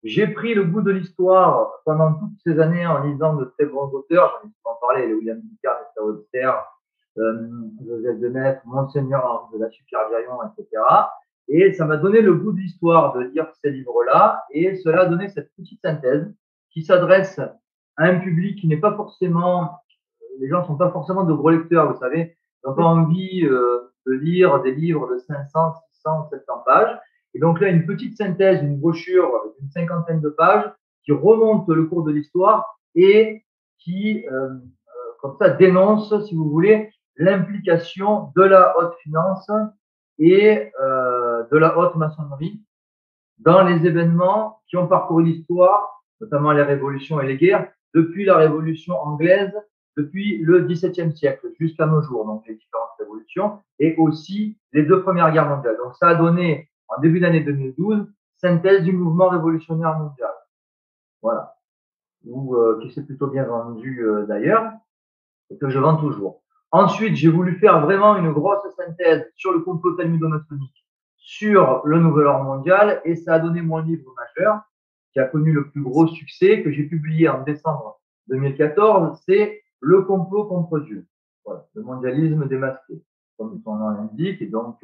J'ai pris le goût de l'histoire pendant toutes ces années en lisant de très bons auteurs. J'en ai souvent parlé, William Picard, Esther Webster, Joseph de Maistre, Monseigneur Henri de la Supervision, etc. Et ça m'a donné le goût de l'histoire de lire ces livres-là, et cela a donné cette petite synthèse qui s'adresse à un public qui n'est pas forcément, les gens ne sont pas forcément de gros lecteurs, vous savez, ils n'ont pas envie de lire des livres de 500, 600, 700 pages. Et donc là, une petite synthèse, une brochure d'une 50aine de pages qui remonte le cours de l'histoire et qui, comme ça, dénonce, si vous voulez, l'implication de la haute finance et de la haute maçonnerie dans les événements qui ont parcouru l'histoire, notamment les révolutions et les guerres, depuis la révolution anglaise, depuis le XVIIe siècle jusqu'à nos jours, donc les différentes révolutions, et aussi les deux premières guerres mondiales. Donc ça a donné, en début d'année 2012, synthèse du mouvement révolutionnaire mondial. Voilà. Qui s'est plutôt bien vendu d'ailleurs, et que je vends toujours. Ensuite, j'ai voulu faire vraiment une grosse synthèse sur le complot talmudo-maçonnique, sur le nouvel ordre mondial, et ça a donné mon livre majeur, qui a connu le plus gros succès, que j'ai publié en décembre 2014, c'est Le complot contre Dieu. Voilà, le mondialisme démasqué, comme son nom l'indique. Et donc,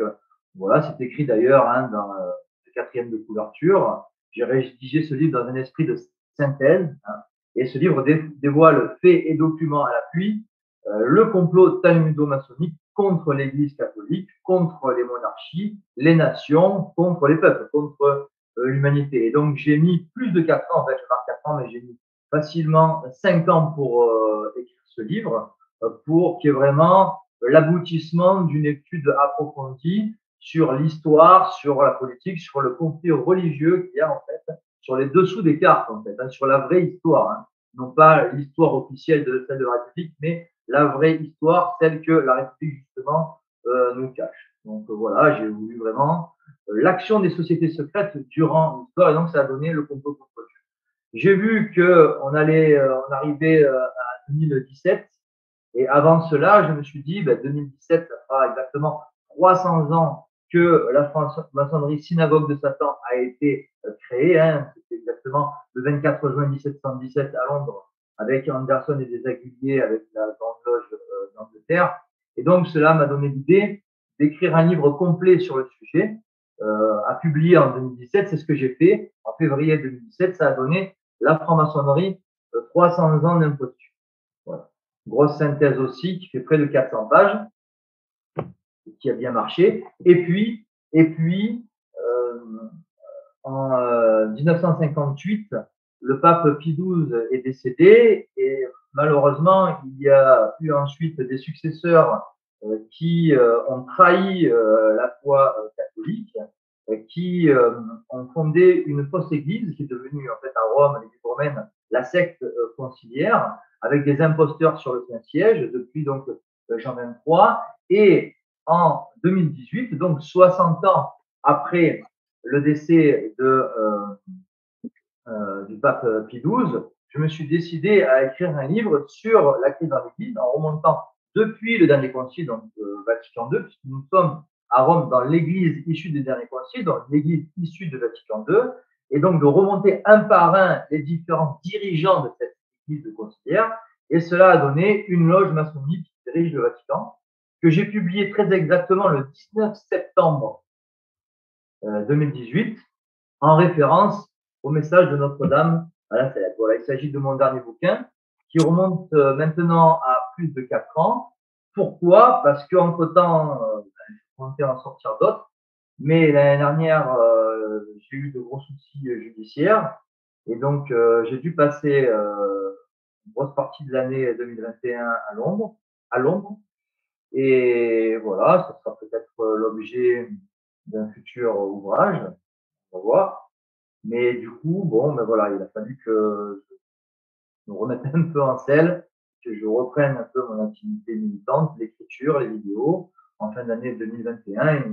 voilà, c'est écrit d'ailleurs hein, dans le 4e de couverture. J'ai rédigé ce livre dans un esprit de synthèse, hein, et ce livre dévoile faits et documents à l'appui le complot talmudo-maçonnique contre l'Église catholique, contre les monarchies, les nations, contre les peuples, contre l'humanité. Et donc, j'ai mis plus de 4 ans, en fait, je marque 4 ans, mais j'ai mis facilement 5 ans pour écrire ce livre, pour qu'il y ait vraiment l'aboutissement d'une étude approfondie sur l'histoire, sur la politique, sur le conflit religieux qu'il y a, en fait, sur les dessous des cartes, en fait, hein, sur la vraie histoire, hein, non pas l'histoire officielle de celle de la République, mais la vraie histoire, celle que la République, justement, nous cache. Donc voilà, j'ai voulu vraiment l'action des sociétés secrètes durant l'histoire, et donc ça a donné le complot contre Dieu. J'ai vu qu'on on arrivait à 2017, et avant cela, je me suis dit, 2017, ça fera exactement 300 ans que la maçonnerie synagogue de Satan a été créée. Hein. C'était exactement le 24 juin 1717 à Londres, avec Anderson et des Aguilliers, avec la Grande Loge d'Angleterre. Et donc, cela m'a donné l'idée d'écrire un livre complet sur le sujet, à publier en 2017. C'est ce que j'ai fait. En février 2017, ça a donné La franc-maçonnerie, 300 ans d'imposture. Voilà. Grosse synthèse aussi, qui fait près de 400 pages, qui a bien marché. Et puis en 1958, le pape Pie XII est décédé et malheureusement, il y a eu ensuite des successeurs qui ont trahi la foi catholique, qui ont fondé une fausse église qui est devenue en fait à Rome, l'église romaine, la secte conciliaire, avec des imposteurs sur le Saint-Siège depuis donc Jean 23. Et en 2018, donc 60 ans après le décès du pape Pie XII, je me suis décidé à écrire un livre sur la crise dans l'Église en remontant depuis le dernier concile, donc Vatican II, puisque nous sommes à Rome dans l'Église issue des derniers conciles, donc l'Église issue de Vatican II, et donc de remonter un par un les différents dirigeants de cette Église conciliaire, et cela a donné une loge maçonnique qui dirige le Vatican, que j'ai publié très exactement le 19 septembre 2018, en référence au message de Notre-Dame à la Salette. Voilà, il s'agit de mon dernier bouquin qui remonte maintenant à plus de 4 ans. Pourquoi? Parce qu'entre-temps, je comptais en sortir d'autres, mais l'année dernière, j'ai eu de gros soucis judiciaires et donc j'ai dû passer une grosse partie de l'année 2021 à Londres. Et voilà, ça sera peut-être l'objet d'un futur ouvrage, on va voir. Mais du coup, bon, ben voilà, il a fallu que je me remette un peu en selle, que je reprenne un peu mon activité militante, l'écriture, les vidéos, en fin d'année 2021 et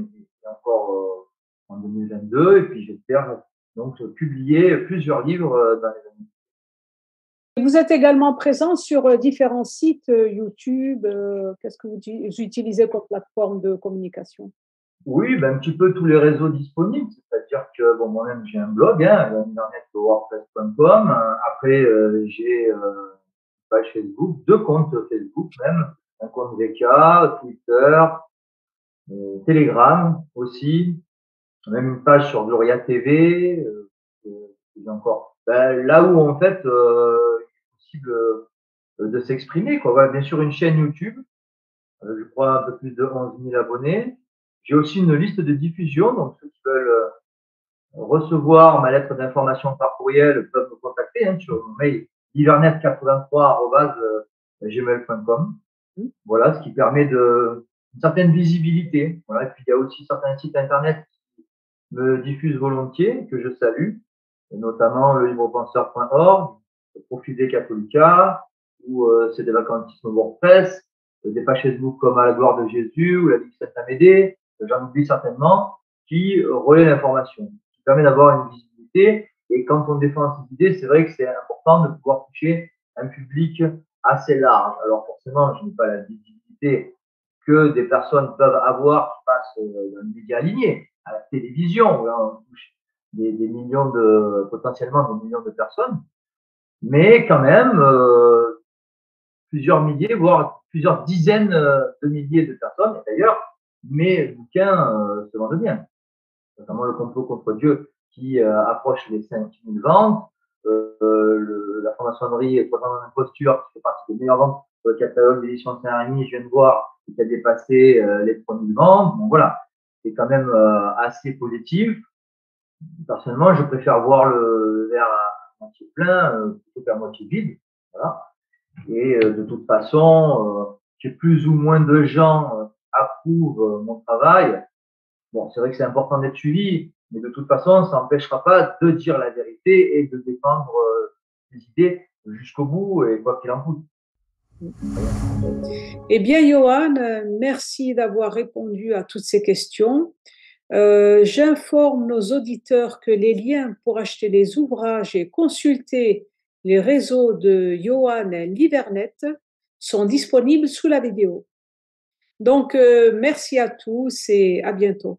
encore en 2022. Et puis j'espère donc publier plusieurs livres dans les années. Vous êtes également présent sur différents sites YouTube. Qu'est-ce que vous utilisez comme plateforme de communication? Oui, ben, un petit peu tous les réseaux disponibles. C'est-à-dire que bon, moi-même, j'ai un blog, hein, wordpress.com. Après, j'ai une page Facebook, 2 comptes Facebook même, un compte VK, Twitter, Telegram aussi, même une page sur Gloria TV. Encore. Ben, là où en fait, il est possible de s'exprimer, quoi. Voilà, bien sûr, une chaîne YouTube. Je crois un peu plus de 11 000 abonnés. J'ai aussi une liste de diffusion, donc ceux qui veulent recevoir ma lettre d'information par courriel peuvent me contacter sur mon mail livernet83@gmail.com. Voilà, ce qui permet une certaine visibilité. Voilà, et puis il y a aussi certains sites internet qui me diffusent volontiers, que je salue, notamment le librepenseur.org, le Profil Catholica, ou c'est des vacantismes WordPress, des pages Facebook comme À la gloire de Jésus ou la Ligue Saint-Amédée, j'en oublie certainement, qui relaient l'information, qui permet d'avoir une visibilité. Et quand on défend ces idées, c'est vrai que c'est important de pouvoir toucher un public assez large. Alors forcément, je n'ai pas la visibilité que des personnes peuvent avoir qui passent dans le média aligné, à la télévision, où là on touche des millions potentiellement des millions de personnes, mais quand même plusieurs milliers, voire plusieurs dizaines de milliers de personnes. Et d'ailleurs, mes bouquins se vendent bien, notamment Le complot contre Dieu qui approche les 5000 ventes, la franc-maçonnerie 3 ans d'imposture qui fait partie des meilleures ventes sur le catalogue d'édition Saint-Rémy, je viens de voir, qui a dépassé les 3000 ventes. Bon voilà, c'est quand même assez positif. Personnellement, je préfère voir le verre à moitié plein plutôt qu'à moitié vide. Voilà. Et de toute façon, que plus ou moins de gens approuvent mon travail. Bon, c'est vrai que c'est important d'être suivi, mais de toute façon, ça n'empêchera pas de dire la vérité et de défendre les idées jusqu'au bout et quoi qu'il en coûte. Eh bien, Johan, merci d'avoir répondu à toutes ces questions. J'informe nos auditeurs que les liens pour acheter les ouvrages et consulter les réseaux de Johan Livernet sont disponibles sous la vidéo. Donc, merci à tous et à bientôt.